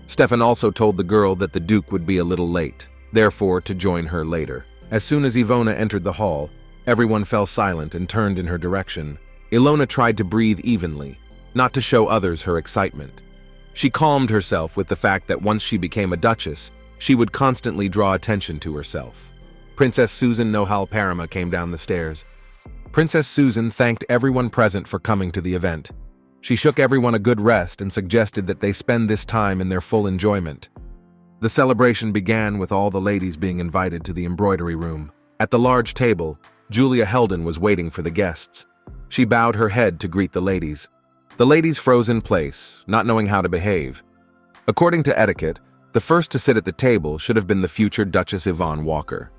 Stefan also told the girl that the Duke would be a little late, therefore to join her later. As soon as Ivona entered the hall, everyone fell silent and turned in her direction. Ilona tried to breathe evenly, not to show others her excitement. She calmed herself with the fact that once she became a duchess, she would constantly draw attention to herself. Princess Susan Nohal Parama came down the stairs. Princess Susan thanked everyone present for coming to the event. She shook everyone a good rest and suggested that they spend this time in their full enjoyment. The celebration began with all the ladies being invited to the embroidery room. At the large table, Julia Heldon was waiting for the guests. She bowed her head to greet the ladies. The ladies froze in place, not knowing how to behave. According to etiquette, the first to sit at the table should have been the future Duchess Yvonne Walker.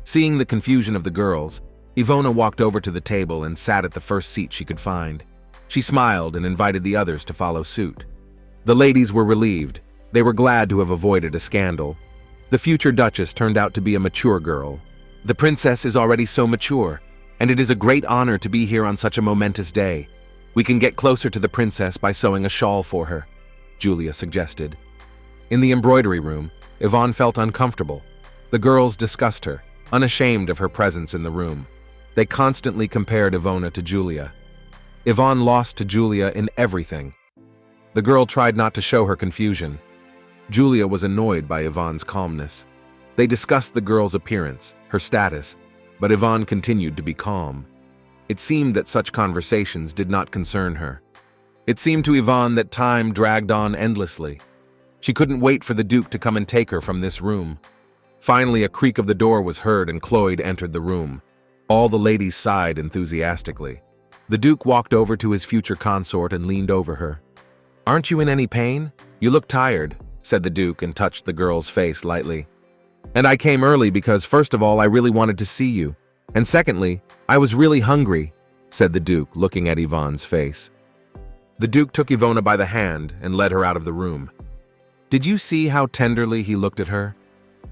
Seeing the confusion of the girls, Ivona walked over to the table and sat at the first seat she could find. She smiled and invited the others to follow suit. The ladies were relieved. They were glad to have avoided a scandal. The future Duchess turned out to be a mature girl. "The princess is already so mature, and it is a great honor to be here on such a momentous day. We can get closer to the princess by sewing a shawl for her," Julia suggested. In the embroidery room, Yvonne felt uncomfortable. The girls discussed her, unashamed of her presence in the room. They constantly compared Ivona to Julia. Yvonne lost to Julia in everything. The girl tried not to show her confusion. Julia was annoyed by Yvonne's calmness. They discussed the girl's appearance, her status, but Yvonne continued to be calm. It seemed that such conversations did not concern her. It seemed to Yvonne that time dragged on endlessly. She couldn't wait for the Duke to come and take her from this room. Finally, a creak of the door was heard and Cloyd entered the room. All the ladies sighed enthusiastically. The Duke walked over to his future consort and leaned over her. "Aren't you in any pain? You look tired," said the Duke and touched the girl's face lightly. "And I came early because, first of all, I really wanted to see you. And secondly, I was really hungry," said the Duke, looking at Yvonne's face. The Duke took Ivona by the hand and led her out of the room. Did you see how tenderly he looked at her?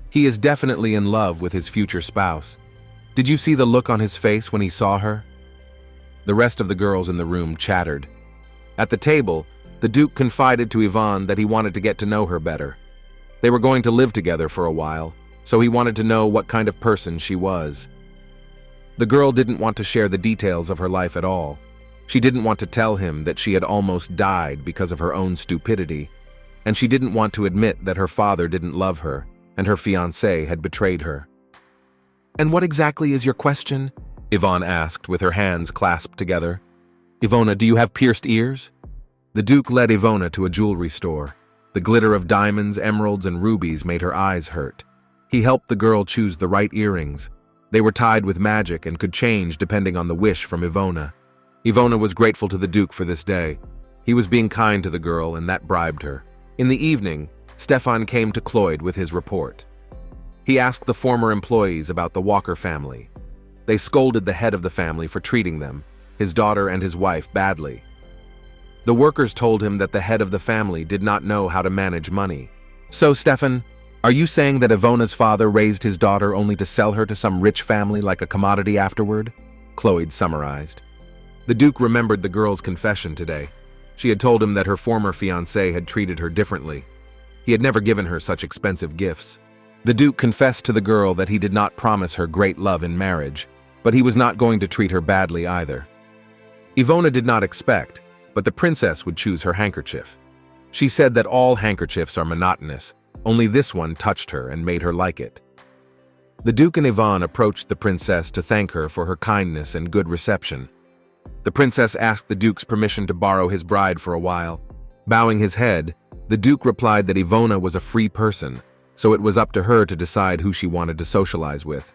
He is definitely in love with his future spouse. Did you see the look on his face when he saw her? The rest of the girls in the room chattered. At the table, the Duke confided to Yvonne that he wanted to get to know her better. They were going to live together for a while, so he wanted to know what kind of person she was. The girl didn't want to share the details of her life at all. She didn't want to tell him that she had almost died because of her own stupidity, and she didn't want to admit that her father didn't love her and her fiancé had betrayed her. "And what exactly is your question?" Yvonne asked with her hands clasped together. "Ivona, do you have pierced ears?" The Duke led Ivona to a jewelry store. The glitter of diamonds, emeralds, and rubies made her eyes hurt. He helped the girl choose the right earrings. They were tied with magic and could change depending on the wish from Ivona. Ivona was grateful to the Duke for this day. He was being kind to the girl, and that bribed her. In the evening, Stefan came to Cloyd with his report. He asked the former employees about the Walker family. They scolded the head of the family for treating them, his daughter and his wife, badly. The workers told him that the head of the family did not know how to manage money. "So, Stefan, are you saying that Ivona's father raised his daughter only to sell her to some rich family like a commodity afterward?" Cloyd summarized. The Duke remembered the girl's confession today. She had told him that her former fiancé had treated her differently. He had never given her such expensive gifts. The Duke confessed to the girl that he did not promise her great love in marriage, but he was not going to treat her badly either. Ivona did not expect, but the princess would choose her handkerchief. She said that all handkerchiefs are monotonous, only this one touched her and made her like it. The Duke and Yvonne approached the princess to thank her for her kindness and good reception. The princess asked the Duke's permission to borrow his bride for a while. Bowing his head, the Duke replied that Ivona was a free person, so it was up to her to decide who she wanted to socialize with.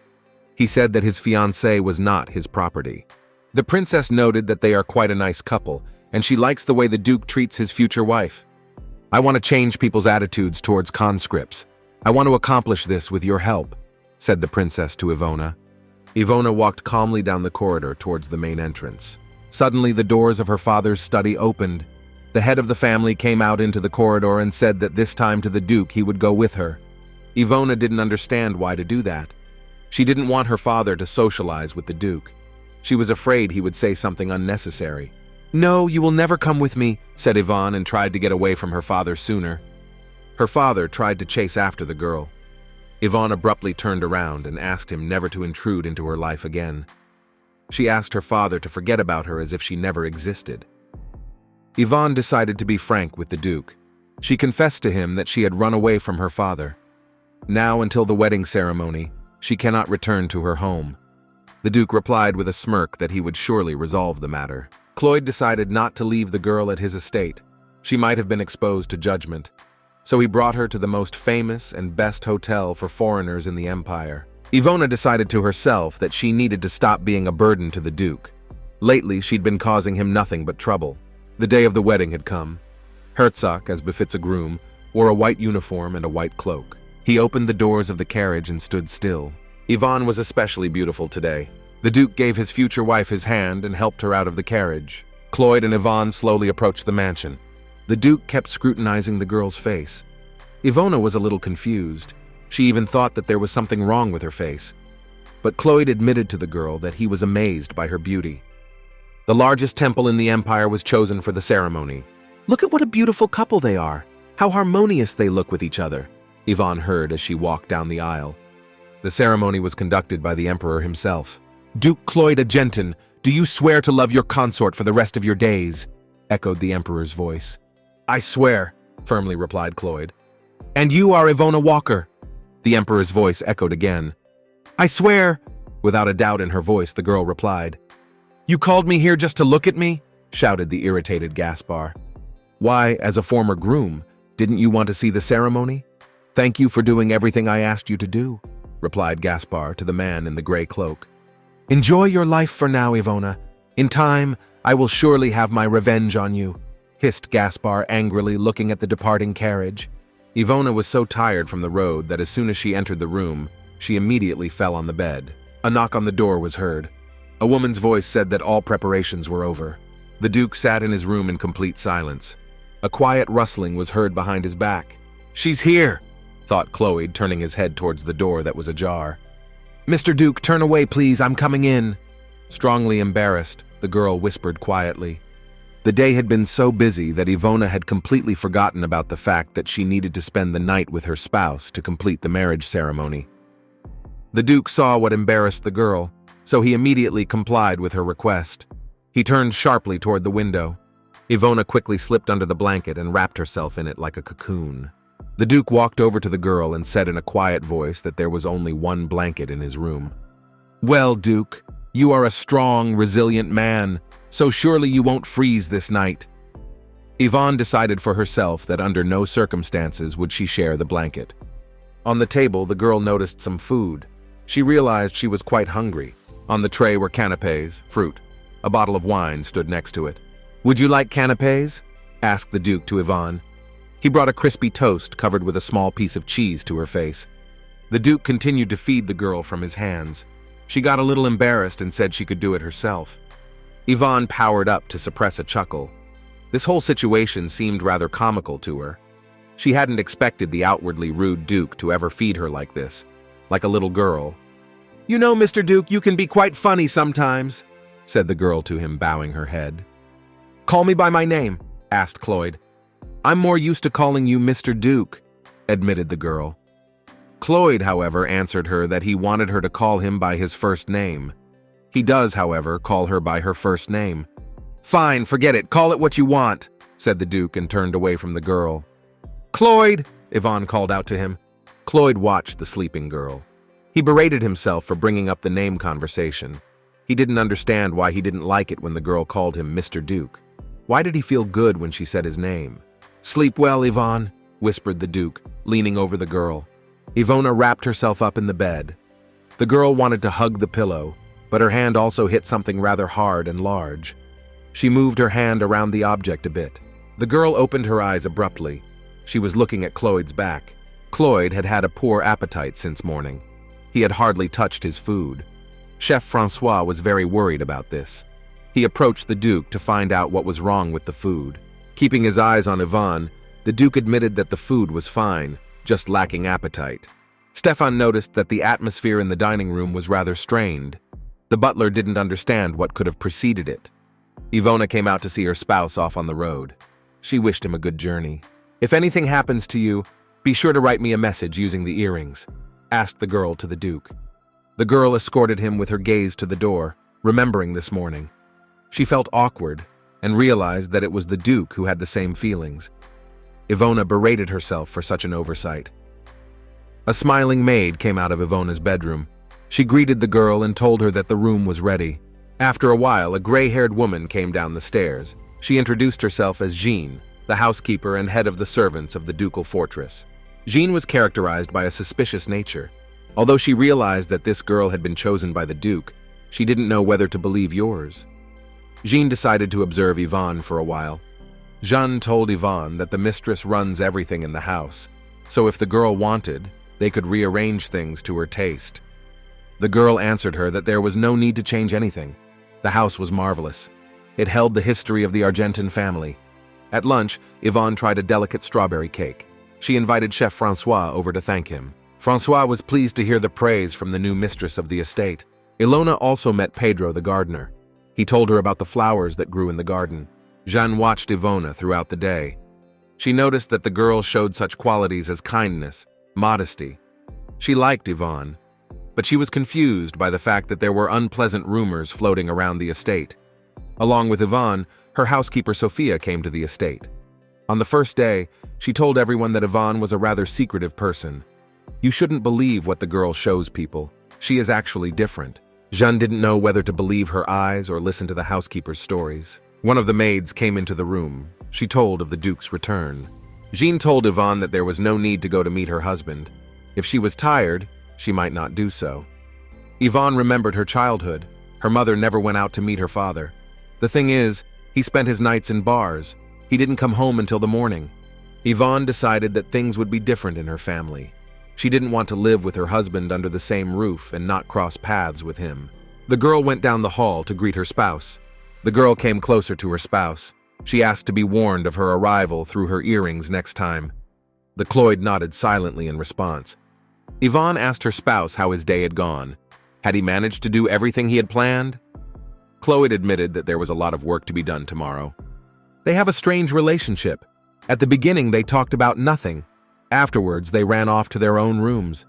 He said that his fiancé was not his property. The princess noted that they are quite a nice couple, and she likes the way the Duke treats his future wife. "I want to change people's attitudes towards conscripts. I want to accomplish this with your help," said the princess to Ivona. Ivona walked calmly down the corridor towards the main entrance. Suddenly, the doors of her father's study opened. The head of the family came out into the corridor and said that this time to the Duke he would go with her. Ivona didn't understand why to do that. She didn't want her father to socialize with the Duke. She was afraid he would say something unnecessary. "No, you will never come with me," said Yvonne and tried to get away from her father sooner. Her father tried to chase after the girl. Yvonne abruptly turned around and asked him never to intrude into her life again. She asked her father to forget about her as if she never existed. Yvonne decided to be frank with the Duke. She confessed to him that she had run away from her father. Now, until the wedding ceremony, she cannot return to her home. The Duke replied with a smirk that he would surely resolve the matter. Cloyd decided not to leave the girl at his estate. She might have been exposed to judgment. So he brought her to the most famous and best hotel for foreigners in the empire. Ivona decided to herself that she needed to stop being a burden to the Duke. Lately, she'd been causing him nothing but trouble. The day of the wedding had come. Herzog, as befits a groom, wore a white uniform and a white cloak. He opened the doors of the carriage and stood still. Yvonne was especially beautiful today. The Duke gave his future wife his hand and helped her out of the carriage. Cloyd and Yvonne slowly approached the mansion. The Duke kept scrutinizing the girl's face. Ivona was a little confused. She even thought that there was something wrong with her face. But Cloyd admitted to the girl that he was amazed by her beauty. The largest temple in the empire was chosen for the ceremony. "Look at what a beautiful couple they are. How harmonious they look with each other," Yvonne heard as she walked down the aisle. The ceremony was conducted by the emperor himself. "Duke Cloyd Agenton, do you swear to love your consort for the rest of your days?" echoed the emperor's voice. I swear, firmly replied Cloyd. And you are Ivona Walker. The Emperor's voice echoed again. I swear, without a doubt in her voice, the girl replied. You called me here just to look at me? Shouted the irritated Gaspar. Why, as a former groom, didn't you want to see the ceremony? Thank you for doing everything I asked you to do, replied Gaspar to the man in the gray cloak. Enjoy your life for now, Ivona. In time, I will surely have my revenge on you, hissed Gaspar angrily, looking at the departing carriage. Ivona was so tired from the road that as soon as she entered the room, she immediately fell on the bed. A knock on the door was heard. A woman's voice said that all preparations were over. The Duke sat in his room in complete silence. A quiet rustling was heard behind his back. She's here, thought Cloyd, turning his head towards the door that was ajar. Mr. Duke, turn away, please, I'm coming in. Strongly embarrassed, the girl whispered quietly. The day had been so busy that Ivona had completely forgotten about the fact that she needed to spend the night with her spouse to complete the marriage ceremony. The Duke saw what embarrassed the girl, so he immediately complied with her request. He turned sharply toward the window. Ivona quickly slipped under the blanket and wrapped herself in it like a cocoon. The Duke walked over to the girl and said in a quiet voice that there was only one blanket in his room. Well, Duke, you are a strong, resilient man, so surely you won't freeze this night. Yvonne decided for herself that under no circumstances would she share the blanket. On the table, the girl noticed some food. She realized she was quite hungry. On the tray were canapés, fruit. A bottle of wine stood next to it. Would you like canapés? Asked the Duke to Yvonne. He brought a crispy toast covered with a small piece of cheese to her face. The Duke continued to feed the girl from his hands. She got a little embarrassed and said she could do it herself. Yvonne powered up to suppress a chuckle. This whole situation seemed rather comical to her. She hadn't expected the outwardly rude Duke to ever feed her like this, like a little girl. You know, Mr. Duke, you can be quite funny sometimes, said the girl to him, bowing her head. Call me by my name, asked Cloyd. I'm more used to calling you Mr. Duke, admitted the girl. Cloyd, however, answered her that he wanted her to call him by his first name. He does, however, call her by her first name. Fine, forget it, call it what you want, said the Duke and turned away from the girl. Cloyd, Yvonne called out to him. Cloyd watched the sleeping girl. He berated himself for bringing up the name conversation. He didn't understand why he didn't like it when the girl called him Mr. Duke. Why did he feel good when she said his name? Sleep well, Yvonne, whispered the Duke, leaning over the girl. Ivona wrapped herself up in the bed. The girl wanted to hug the pillow, but her hand also hit something rather hard and large. She moved her hand around the object a bit. The girl opened her eyes abruptly. She was looking at Cloyd's back. Cloyd had had a poor appetite since morning. He had hardly touched his food. Chef Francois was very worried about this. He approached the Duke to find out what was wrong with the food. Keeping his eyes on Yvonne, the Duke admitted that the food was fine, just lacking appetite. Stefan noticed that the atmosphere in the dining room was rather strained. The butler didn't understand what could have preceded it. Ivona came out to see her spouse off on the road. She wished him a good journey. If anything happens to you, be sure to write me a message using the earrings, asked the girl to the Duke. The girl escorted him with her gaze to the door, remembering this morning. She felt awkward and realized that it was the Duke who had the same feelings. Ivona berated herself for such an oversight. A smiling maid came out of Ivona's bedroom. She greeted the girl and told her that the room was ready. After a while, a gray-haired woman came down the stairs. She introduced herself as Jean, the housekeeper and head of the servants of the ducal fortress. Jean was characterized by a suspicious nature. Although she realized that this girl had been chosen by the Duke, she didn't know whether to believe yours. Jean decided to observe Yvonne for a while. Jeanne told Yvonne that the mistress runs everything in the house, so if the girl wanted, they could rearrange things to her taste. The girl answered her that there was no need to change anything. The house was marvelous. It held the history of the Argentin family. At lunch, Yvonne tried a delicate strawberry cake. She invited Chef Francois over to thank him. Francois was pleased to hear the praise from the new mistress of the estate. Ilona also met Pedro the gardener. He told her about the flowers that grew in the garden. Jeanne watched Ivona throughout the day. She noticed that the girl showed such qualities as kindness, modesty. She liked Yvonne, but she was confused by the fact that there were unpleasant rumors floating around the estate. Along with Yvonne, her housekeeper Sophia came to the estate. On the first day, she told everyone that Yvonne was a rather secretive person. You shouldn't believe what the girl shows people. She is actually different. Jeanne didn't know whether to believe her eyes or listen to the housekeeper's stories. One of the maids came into the room. She told of the Duke's return. Jeanne told Yvonne that there was no need to go to meet her husband. If she was tired, she might not do so. Yvonne remembered her childhood. Her mother never went out to meet her father. The thing is, he spent his nights in bars. He didn't come home until the morning. Yvonne decided that things would be different in her family. She didn't want to live with her husband under the same roof and not cross paths with him. The girl went down the hall to greet her spouse. The girl came closer to her spouse. She asked to be warned of her arrival through her earrings next time. The Cloyd nodded silently in response. Yvonne asked her spouse how his day had gone. Had he managed to do everything he had planned? Cloyd admitted that there was a lot of work to be done tomorrow. They have a strange relationship. At the beginning, they talked about nothing. Afterwards, they ran off to their own rooms.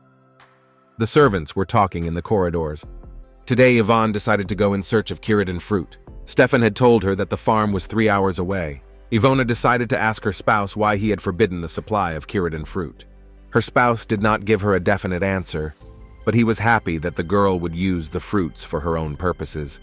The servants were talking in the corridors. Today, Yvonne decided to go in search of Kiridan fruit. Stefan had told her that the farm was 3 hours away. Ivona decided to ask her spouse why he had forbidden the supply of Kiridan fruit. Her spouse did not give her a definite answer, but he was happy that the girl would use the fruits for her own purposes.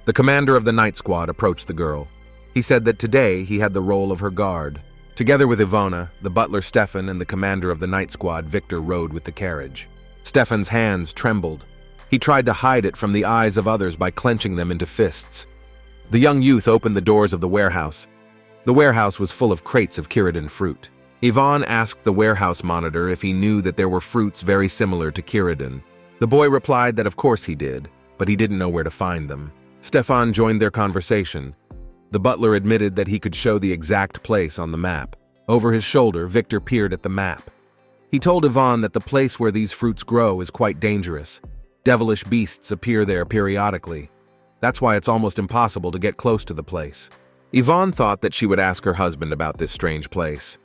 The commander of the night squad approached the girl. He said that today he had the role of her guard. Together with Ivona, the butler Stefan and the commander of the night squad, Victor, rode with the carriage. Stefan's hands trembled. He tried to hide it from the eyes of others by clenching them into fists. The young youth opened the doors of the warehouse. The warehouse was full of crates of Kiridan fruit. Yvonne asked the warehouse monitor if he knew that there were fruits very similar to Kiridan. The boy replied that of course he did, but he didn't know where to find them. Stefan joined their conversation. The butler admitted that he could show the exact place on the map. Over his shoulder, Victor peered at the map. He told Yvonne that the place where these fruits grow is quite dangerous. Devilish beasts appear there periodically. That's why it's almost impossible to get close to the place. Yvonne thought that she would ask her husband about this strange place.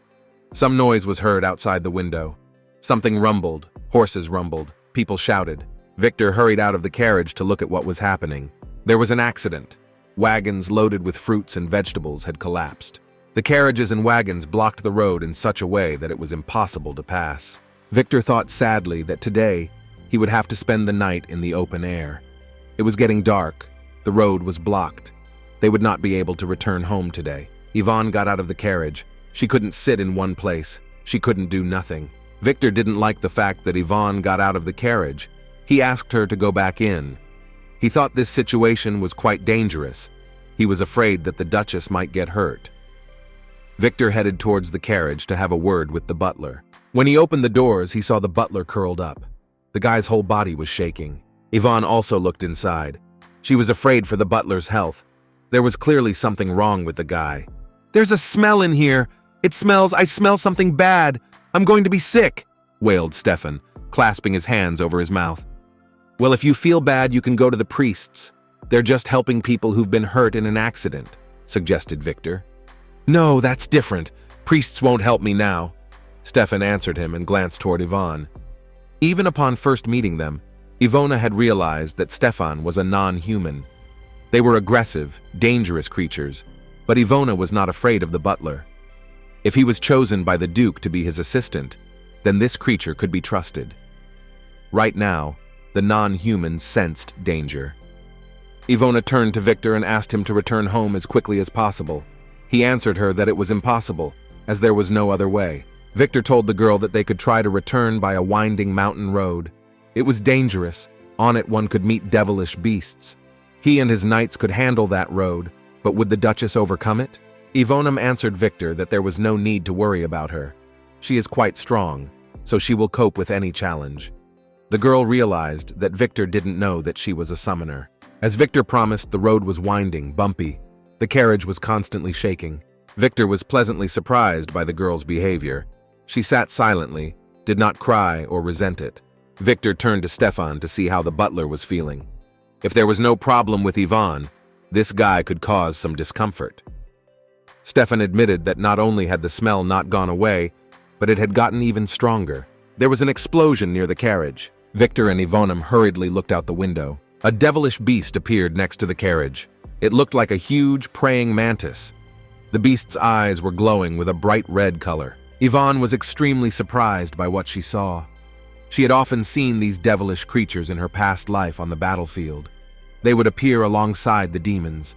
Some noise was heard outside the window. Something rumbled, horses rumbled, people shouted. Victor hurried out of the carriage to look at what was happening. There was an accident. Wagons loaded with fruits and vegetables had collapsed. The carriages and wagons blocked the road in such a way that it was impossible to pass. Victor thought sadly that today he would have to spend the night in the open air. It was getting dark. The road was blocked. They would not be able to return home today. Yvonne got out of the carriage. She couldn't sit in one place. She couldn't do nothing. Victor didn't like the fact that Yvonne got out of the carriage. He asked her to go back in. He thought this situation was quite dangerous. He was afraid that the Duchess might get hurt. Victor headed towards the carriage to have a word with the butler. When he opened the doors, he saw the butler curled up. The guy's whole body was shaking. Yvonne also looked inside. She was afraid for the butler's health. There was clearly something wrong with the guy. "There's a smell in here. I smell something bad. I'm going to be sick," wailed Stefan, clasping his hands over his mouth. "Well, if you feel bad, you can go to the priests. They're just helping people who've been hurt in an accident," suggested Victor. "No, that's different. Priests won't help me now," Stefan answered him and glanced toward Yvonne. Even upon first meeting them, Ivona had realized that Stefan was a non-human. They were aggressive, dangerous creatures, but Ivona was not afraid of the butler. If he was chosen by the Duke to be his assistant, then this creature could be trusted. Right now, the non-human sensed danger. Ivona turned to Victor and asked him to return home as quickly as possible. He answered her that it was impossible, as there was no other way. Victor told the girl that they could try to return by a winding mountain road. It was dangerous. On it one could meet devilish beasts. He and his knights could handle that road, but would the Duchess overcome it? Ivonne answered Victor that there was no need to worry about her. She is quite strong, so she will cope with any challenge. The girl realized that Victor didn't know that she was a summoner. As Victor promised, the road was winding, bumpy. The carriage was constantly shaking. Victor was pleasantly surprised by the girl's behavior. She sat silently, did not cry or resent it. Victor turned to Stefan to see how the butler was feeling. If there was no problem with Yvonne, this guy could cause some discomfort. Stefan admitted that not only had the smell not gone away, but it had gotten even stronger. There was an explosion near the carriage. Victor and Yvonne hurriedly looked out the window. A devilish beast appeared next to the carriage. It looked like a huge praying mantis. The beast's eyes were glowing with a bright red color. Yvonne was extremely surprised by what she saw. She had often seen these devilish creatures in her past life on the battlefield. They would appear alongside the demons.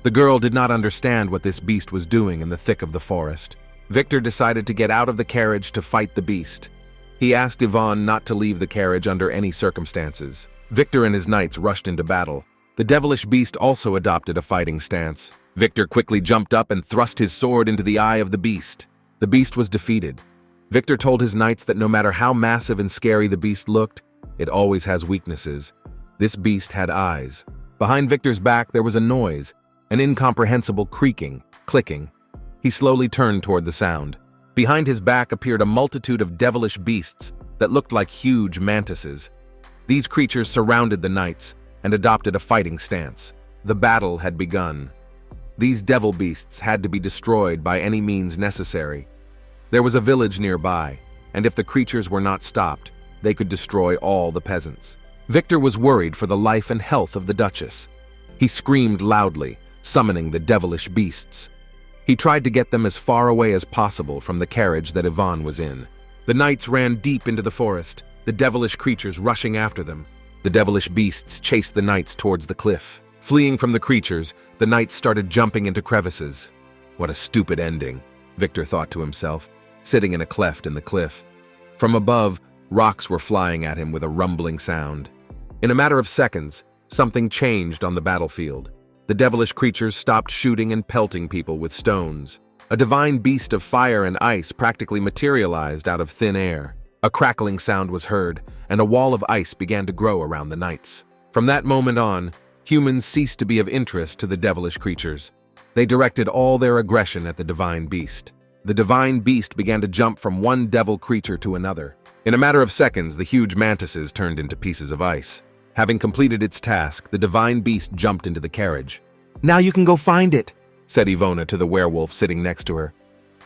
The girl did not understand what this beast was doing in the thick of the forest. Victor decided to get out of the carriage to fight the beast. He asked Yvonne not to leave the carriage under any circumstances. Victor and his knights rushed into battle. The devilish beast also adopted a fighting stance. Victor quickly jumped up and thrust his sword into the eye of the beast. The beast was defeated. Victor told his knights that no matter how massive and scary the beast looked, it always has weaknesses. This beast had eyes. Behind Victor's back there was a noise, an incomprehensible creaking, clicking. He slowly turned toward the sound. Behind his back appeared a multitude of devilish beasts that looked like huge mantises. These creatures surrounded the knights and adopted a fighting stance. The battle had begun. These devil beasts had to be destroyed by any means necessary. There was a village nearby, and if the creatures were not stopped, they could destroy all the peasants. Victor was worried for the life and health of the Duchess. He screamed loudly, summoning the devilish beasts. He tried to get them as far away as possible from the carriage that Yvonne was in. The knights ran deep into the forest, the devilish creatures rushing after them. The devilish beasts chased the knights towards the cliff. Fleeing from the creatures, the knights started jumping into crevices. What a stupid ending, Victor thought to himself, sitting in a cleft in the cliff. From above, rocks were flying at him with a rumbling sound. In a matter of seconds, something changed on the battlefield. The devilish creatures stopped shooting and pelting people with stones. A divine beast of fire and ice practically materialized out of thin air. A crackling sound was heard, and a wall of ice began to grow around the knights. From that moment on, humans ceased to be of interest to the devilish creatures. They directed all their aggression at the divine beast. The divine beast began to jump from one devil creature to another. In a matter of seconds, the huge mantises turned into pieces of ice. Having completed its task, the divine beast jumped into the carriage. "Now you can go find it," said Ivona to the werewolf sitting next to her.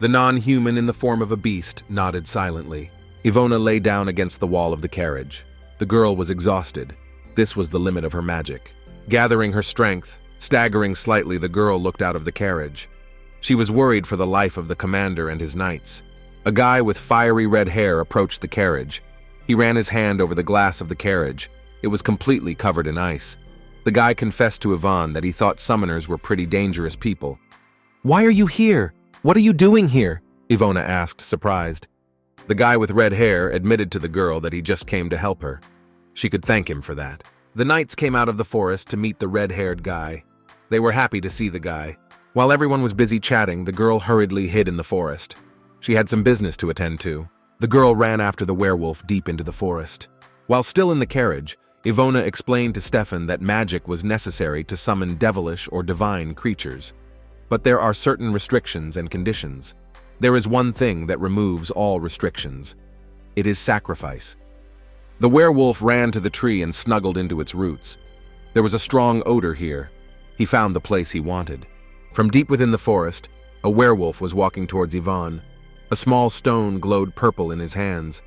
The non-human in the form of a beast nodded silently. Ivona lay down against the wall of the carriage. The girl was exhausted. This was the limit of her magic. Gathering her strength, staggering slightly, the girl looked out of the carriage. She was worried for the life of the commander and his knights. A guy with fiery red hair approached the carriage. He ran his hand over the glass of the carriage. It was completely covered in ice. The guy confessed to Yvonne that he thought summoners were pretty dangerous people. "Why are you here? What are you doing here?" Ivona asked, surprised. The guy with red hair admitted to the girl that he just came to help her. She could thank him for that. The knights came out of the forest to meet the red-haired guy. They were happy to see the guy. While everyone was busy chatting, the girl hurriedly hid in the forest. She had some business to attend to. The girl ran after the werewolf deep into the forest. While still in the carriage, Ivona explained to Stefan that magic was necessary to summon devilish or divine creatures. But there are certain restrictions and conditions. There is one thing that removes all restrictions. It is sacrifice. The werewolf ran to the tree and snuggled into its roots. There was a strong odor here. He found the place he wanted. From deep within the forest, a werewolf was walking towards Yvonne. A small stone glowed purple in his hands.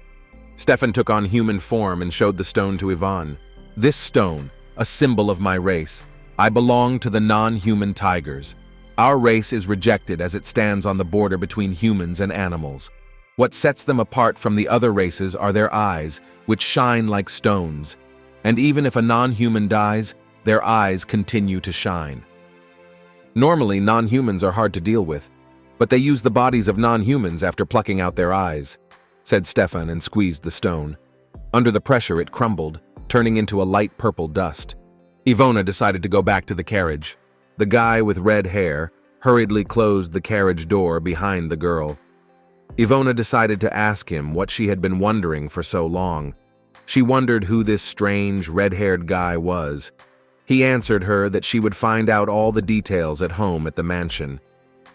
Stefan took on human form and showed the stone to Yvonne. "This stone, a symbol of my race. I belong to the non-human tigers. Our race is rejected as it stands on the border between humans and animals. What sets them apart from the other races are their eyes, which shine like stones. And even if a non-human dies, their eyes continue to shine. Normally, non-humans are hard to deal with, but they use the bodies of non-humans after plucking out their eyes," said Stefan and squeezed the stone. Under the pressure, it crumbled, turning into a light purple dust. Ivona decided to go back to the carriage. The guy with red hair hurriedly closed the carriage door behind the girl. Ivona decided to ask him what she had been wondering for so long. She wondered who this strange, red-haired guy was. He answered her that she would find out all the details at home at the mansion.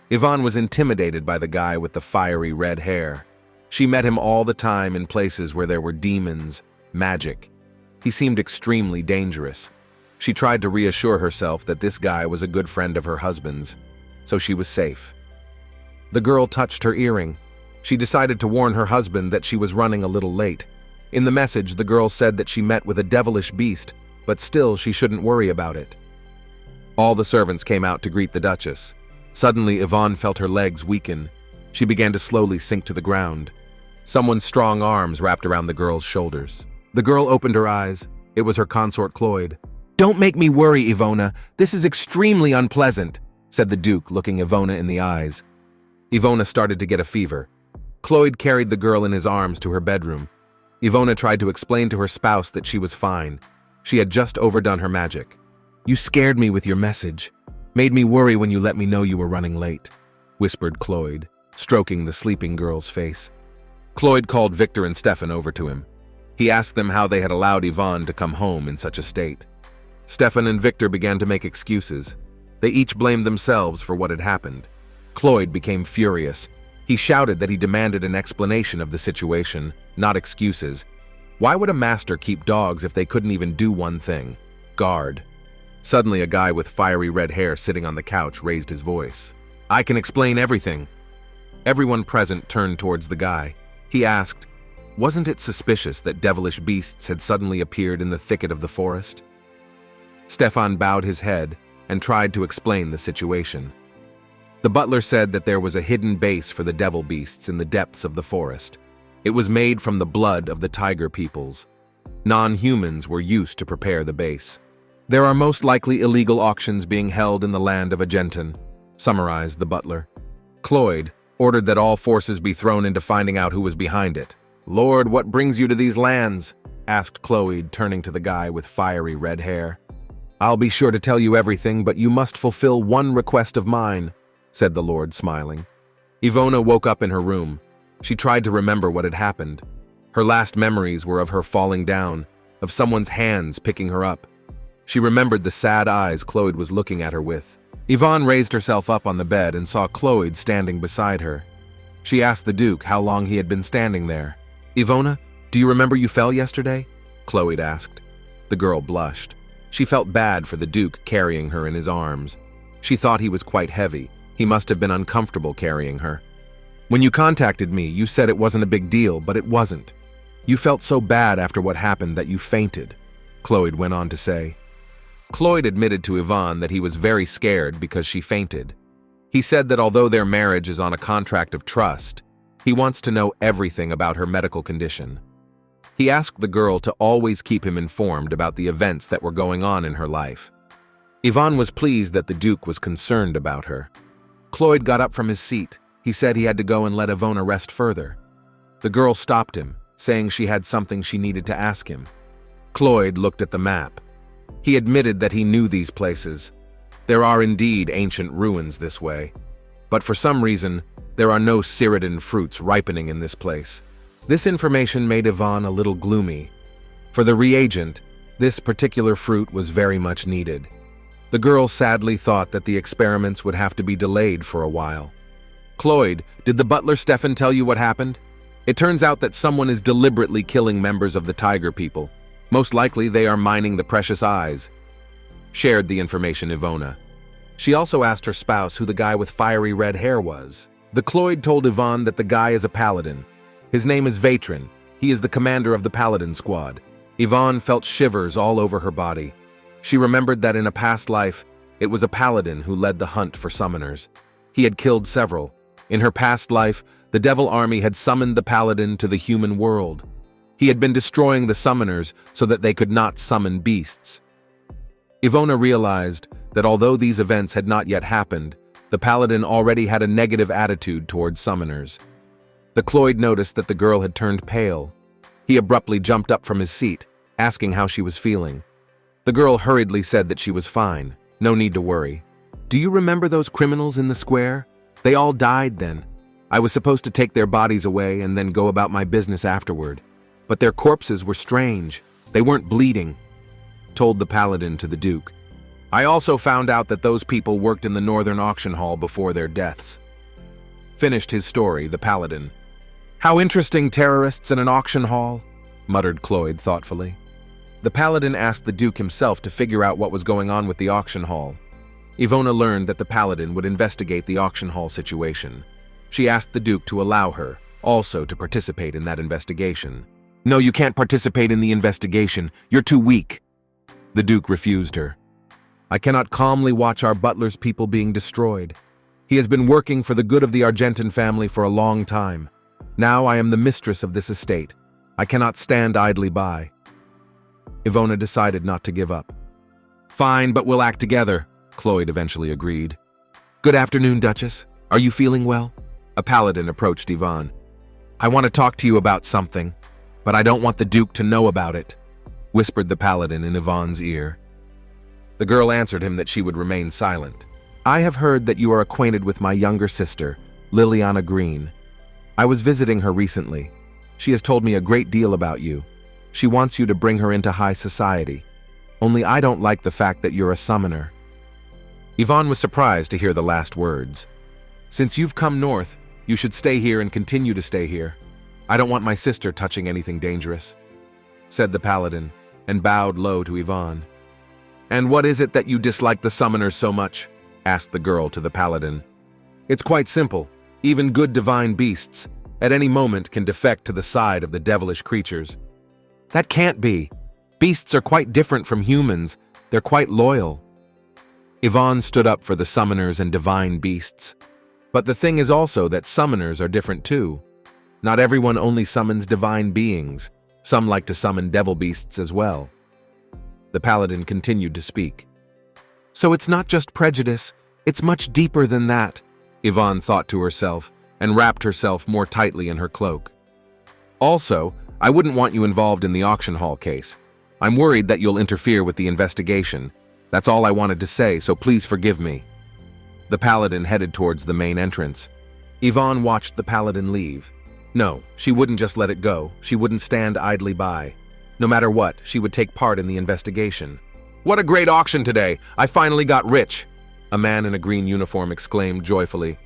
Yvonne was intimidated by the guy with the fiery red hair. She met him all the time in places where there were demons, magic. He seemed extremely dangerous. She tried to reassure herself that this guy was a good friend of her husband's, so she was safe. The girl touched her earring. She decided to warn her husband that she was running a little late. In the message, the girl said that she met with a devilish beast, but still she shouldn't worry about it. All the servants came out to greet the Duchess. Suddenly, Yvonne felt her legs weaken. She began to slowly sink to the ground. Someone's strong arms wrapped around the girl's shoulders. The girl opened her eyes. It was her consort Cloyd. "Don't make me worry, Ivona. This is extremely unpleasant," said the Duke, looking Ivona in the eyes. Ivona started to get a fever. Cloyd carried the girl in his arms to her bedroom. Ivona tried to explain to her spouse that she was fine. She had just overdone her magic. "You scared me with your message. Made me worry when you let me know you were running late," whispered Cloyd, stroking the sleeping girl's face. Cloyd called Victor and Stefan over to him. He asked them how they had allowed Yvonne to come home in such a state. Stefan and Victor began to make excuses. They each blamed themselves for what had happened. Cloyd became furious. He shouted that he demanded an explanation of the situation, not excuses. Why would a master keep dogs if they couldn't even do one thing? Guard. Suddenly, a guy with fiery red hair sitting on the couch raised his voice. "I can explain everything." Everyone present turned towards the guy. He asked, wasn't it suspicious that devilish beasts had suddenly appeared in the thicket of the forest? Stefan bowed his head and tried to explain the situation. The butler said that there was a hidden base for the devil beasts in the depths of the forest. It was made from the blood of the tiger peoples. Non-humans were used to prepare the base. "There are most likely illegal auctions being held in the land of Argentan," summarized the butler. Cloyd ordered that all forces be thrown into finding out who was behind it. "Lord, what brings you to these lands?" asked Cloyd, turning to the guy with fiery red hair. "I'll be sure to tell you everything, but you must fulfill one request of mine," said the Lord, smiling. Ivona woke up in her room. She tried to remember what had happened. Her last memories were of her falling down, of someone's hands picking her up. She remembered the sad eyes Cloyd was looking at her with. Yvonne raised herself up on the bed and saw Cloyd standing beside her. She asked the Duke how long he had been standing there. "Ivona, do you remember you fell yesterday?" Cloyd asked. The girl blushed. She felt bad for the Duke carrying her in his arms. She thought he was quite heavy. He must have been uncomfortable carrying her. "When you contacted me, you said it wasn't a big deal, but it wasn't. You felt so bad after what happened that you fainted," Cloyd went on to say. Cloyd admitted to Yvonne that he was very scared because she fainted. He said that although their marriage is on a contract of trust, he wants to know everything about her medical condition. He asked the girl to always keep him informed about the events that were going on in her life. Yvonne was pleased that the Duke was concerned about her. Cloyd got up from his seat. He said he had to go and let Ivona rest further. The girl stopped him, saying she had something she needed to ask him. Cloyd looked at the map. He admitted that he knew these places. There are indeed ancient ruins this way. But for some reason, there are no Cyrodian fruits ripening in this place. This information made Yvonne a little gloomy. For the reagent, this particular fruit was very much needed. The girl sadly thought that the experiments would have to be delayed for a while. "Cloyd, did the butler Stefan tell you what happened? It turns out that someone is deliberately killing members of the tiger people. Most likely they are mining the precious eyes," shared the information Ivona. She also asked her spouse who the guy with fiery red hair was. The Cloyd told Yvonne that the guy is a paladin. His name is Vatrin. He is the commander of the paladin squad. Yvonne felt shivers all over her body. She remembered that in a past life, it was a paladin who led the hunt for summoners. He had killed several. In her past life, the devil army had summoned the paladin to the human world. He had been destroying the summoners so that they could not summon beasts. Ivona realized that although these events had not yet happened, the paladin already had a negative attitude towards summoners. The Cloyd noticed that the girl had turned pale. He abruptly jumped up from his seat, asking how she was feeling. The girl hurriedly said that she was fine. No need to worry. "Do you remember those criminals in the square? They all died then. I was supposed to take their bodies away and then go about my business afterward. But their corpses were strange. They weren't bleeding," told the paladin to the Duke. "I also found out that those people worked in the northern auction hall before their deaths," finished his story, the paladin. "How interesting, terrorists in an auction hall," muttered Cloyd thoughtfully. The paladin asked the Duke himself to figure out what was going on with the auction hall. Ivona learned that the paladin would investigate the auction hall situation. She asked the Duke to allow her also to participate in that investigation. "No, you can't participate in the investigation. You're too weak." The Duke refused her. "I cannot calmly watch our butler's people being destroyed." He has been working for the good of the Argentin family for a long time. Now I am the mistress of this estate. I cannot stand idly by. Ivona decided not to give up. Fine, but we'll act together, Cloyd eventually agreed. Good afternoon, Duchess. Are you feeling well? A paladin approached Yvonne. I want to talk to you about something, but I don't want the Duke to know about it, whispered the paladin in Yvonne's ear. The girl answered him that she would remain silent. I have heard that you are acquainted with my younger sister, Liliana Green. I was visiting her recently. She has told me a great deal about you. She wants you to bring her into high society. Only I don't like the fact that you're a summoner. Yvonne was surprised to hear the last words. Since you've come north, you should stay here and continue to stay here. I don't want my sister touching anything dangerous, said the paladin, and bowed low to Yvonne. And what is it that you dislike the summoners so much? Asked the girl to the paladin. It's quite simple. Even good divine beasts, at any moment, can defect to the side of the devilish creatures. That can't be. Beasts are quite different from humans. They're quite loyal. Yvonne stood up for the summoners and divine beasts. But the thing is also that summoners are different too. Not everyone only summons divine beings. Some like to summon devil beasts as well. The paladin continued to speak. So it's not just prejudice, it's much deeper than that, Yvonne thought to herself, and wrapped herself more tightly in her cloak. Also, I wouldn't want you involved in the auction hall case. I'm worried that you'll interfere with the investigation. That's all I wanted to say, so please forgive me. The paladin headed towards the main entrance. Yvonne watched the paladin leave. No, she wouldn't just let it go. She wouldn't stand idly by. No matter what, she would take part in the investigation. What a great auction today! I finally got rich! A man in a green uniform exclaimed joyfully.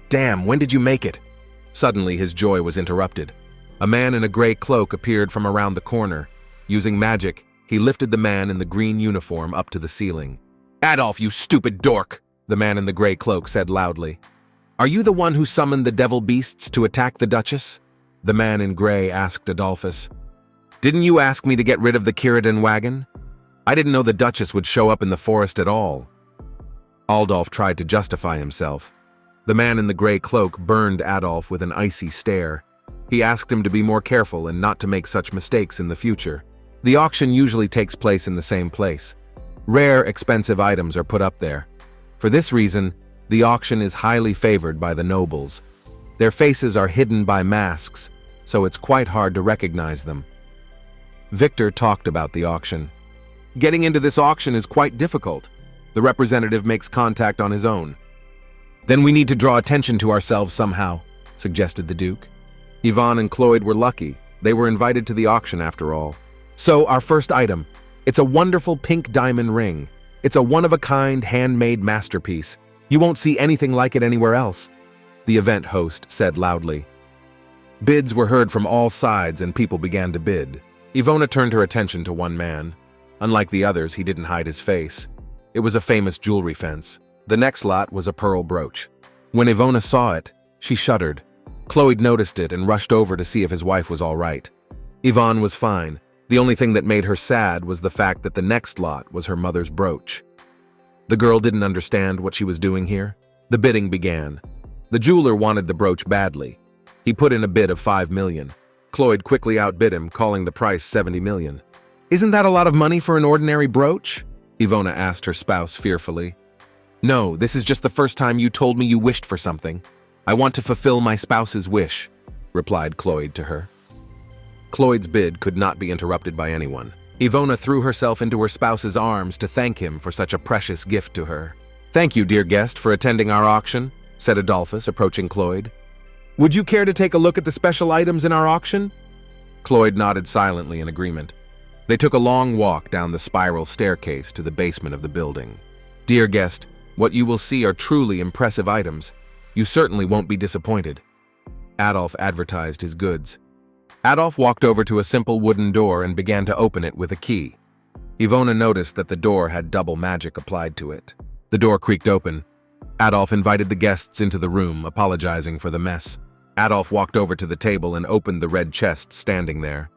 Damn, when did you make it? Suddenly his joy was interrupted. A man in a gray cloak appeared from around the corner. Using magic, he lifted the man in the green uniform up to the ceiling. Adolf, you stupid dork! The man in the gray cloak said loudly. Are you the one who summoned the devil beasts to attack the Duchess? The man in gray asked Adolphus. Didn't you ask me to get rid of the Kiridan wagon? I didn't know the Duchess would show up in the forest at all. Adolf tried to justify himself. The man in the gray cloak burned Adolf with an icy stare. He asked him to be more careful and not to make such mistakes in the future. The auction usually takes place in the same place. Rare, expensive items are put up there. For this reason, the auction is highly favored by the nobles. Their faces are hidden by masks, so it's quite hard to recognize them. Victor talked about the auction. Getting into this auction is quite difficult. The representative makes contact on his own. Then we need to draw attention to ourselves somehow, suggested the Duke. Yvonne and Cloyd were lucky. They were invited to the auction after all. So, our first item. It's a wonderful pink diamond ring. It's a one-of-a-kind, handmade masterpiece. You won't see anything like it anywhere else, the event host said loudly. Bids were heard from all sides and people began to bid. Ivona turned her attention to one man. Unlike the others, he didn't hide his face. It was a famous jewelry fence. The next lot was a pearl brooch. When Ivona saw it, she shuddered. Cloyd noticed it and rushed over to see if his wife was all right. Yvonne was fine. The only thing that made her sad was the fact that the next lot was her mother's brooch. The girl didn't understand what she was doing here. The bidding began. The jeweler wanted the brooch badly. He put in a bid of 5 million. Cloyd quickly outbid him, calling the price 70 million. Isn't that a lot of money for an ordinary brooch? Ivona asked her spouse fearfully. No, this is just the first time you told me you wished for something. I want to fulfill my spouse's wish, replied Cloyd to her. Cloyd's bid could not be interrupted by anyone. Ivona threw herself into her spouse's arms to thank him for such a precious gift to her. Thank you, dear guest, for attending our auction, said Adolphus, approaching Cloyd. Would you care to take a look at the special items in our auction? Cloyd nodded silently in agreement. They took a long walk down the spiral staircase to the basement of the building. Dear guest, what you will see are truly impressive items. You certainly won't be disappointed. Adolf advertised his goods. Adolf walked over to a simple wooden door and began to open it with a key. Ivona noticed that the door had double magic applied to it. The door creaked open. Adolf invited the guests into the room, apologizing for the mess. Adolf walked over to the table and opened the red chest standing there.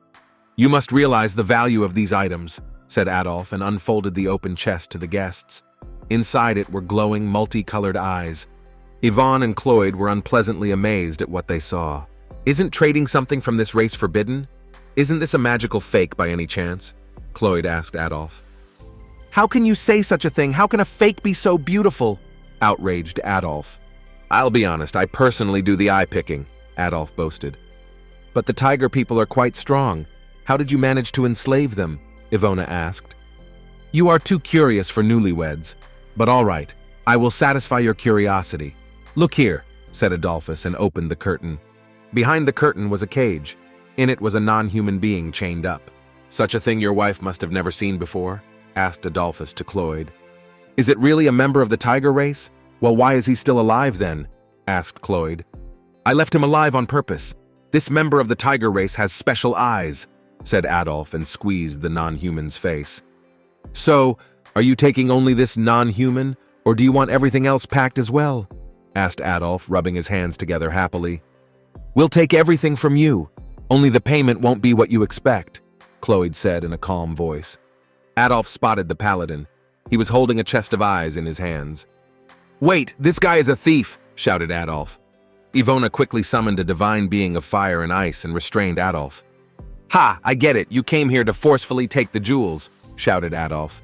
You must realize the value of these items, said Adolf, and unfolded the open chest to the guests. Inside it were glowing, multicolored eyes. Yvonne and Cloyd were unpleasantly amazed at what they saw. Isn't trading something from this race forbidden? Isn't this a magical fake by any chance? Cloyd asked Adolf. How can you say such a thing? How can a fake be so beautiful? Outraged Adolf. I'll be honest, I personally do the eye-picking, Adolf boasted. But the tiger people are quite strong. How did you manage to enslave them? Ivona asked. You are too curious for newlyweds. But all right, I will satisfy your curiosity. Look here, said Adolphus and opened the curtain. Behind the curtain was a cage. In it was a non-human being chained up. Such a thing your wife must have never seen before? Asked Adolphus to Cloyd. Is it really a member of the tiger race? Well, why is he still alive then? Asked Cloyd. I left him alive on purpose. This member of the tiger race has special eyes, said Adolf and squeezed the non-human's face. So, are you taking only this non-human, or do you want everything else packed as well? Asked Adolf, rubbing his hands together happily. We'll take everything from you, only the payment won't be what you expect, Cloyd said in a calm voice. Adolf spotted the paladin. He was holding a chest of eyes in his hands. Wait, this guy is a thief, shouted Adolf. Ivona quickly summoned a divine being of fire and ice and restrained Adolf. Ha, I get it, you came here to forcefully take the jewels, shouted Adolf.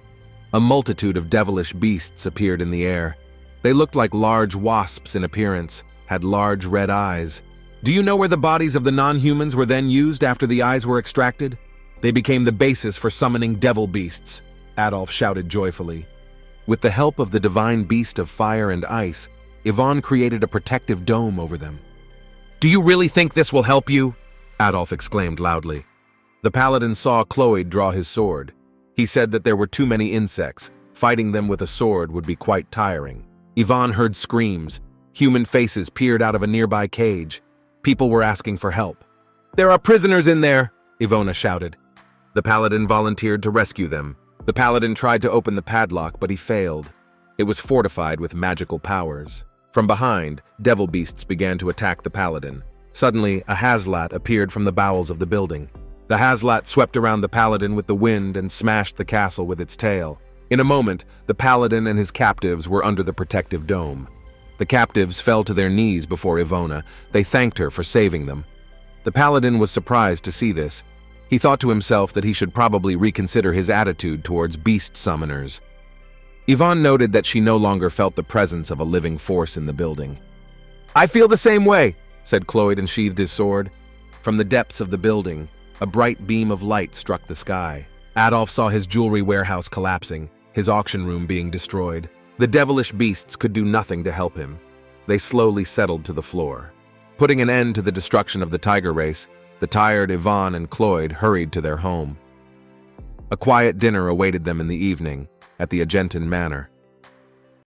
A multitude of devilish beasts appeared in the air. They looked like large wasps in appearance, had large red eyes. Do you know where the bodies of the non-humans were then used after the eyes were extracted? They became the basis for summoning devil beasts, Adolf shouted joyfully. With the help of the divine beast of fire and ice, Yvonne created a protective dome over them. Do you really think this will help you? Adolf exclaimed loudly. The paladin saw Cloyd draw his sword. He said that there were too many insects. Fighting them with a sword would be quite tiring. Yvonne heard screams. Human faces peered out of a nearby cage. People were asking for help. There are prisoners in there, Ivona shouted. The paladin volunteered to rescue them. The paladin tried to open the padlock, but he failed. It was fortified with magical powers. From behind, devil beasts began to attack the paladin. Suddenly, a Hazlat appeared from the bowels of the building. The Hazlat swept around the paladin with the wind and smashed the castle with its tail. In a moment, the paladin and his captives were under the protective dome. The captives fell to their knees before Ivona. They thanked her for saving them. The paladin was surprised to see this. He thought to himself that he should probably reconsider his attitude towards beast summoners. Yvonne noted that she no longer felt the presence of a living force in the building. I feel the same way, said Cloyd and sheathed his sword. From the depths of the building, a bright beam of light struck the sky. Adolf saw his jewelry warehouse collapsing, his auction room being destroyed. The devilish beasts could do nothing to help him. They slowly settled to the floor. Putting an end to the destruction of the tiger race, the tired Yvonne and Cloyd hurried to their home. A quiet dinner awaited them in the evening at the Argentan Manor.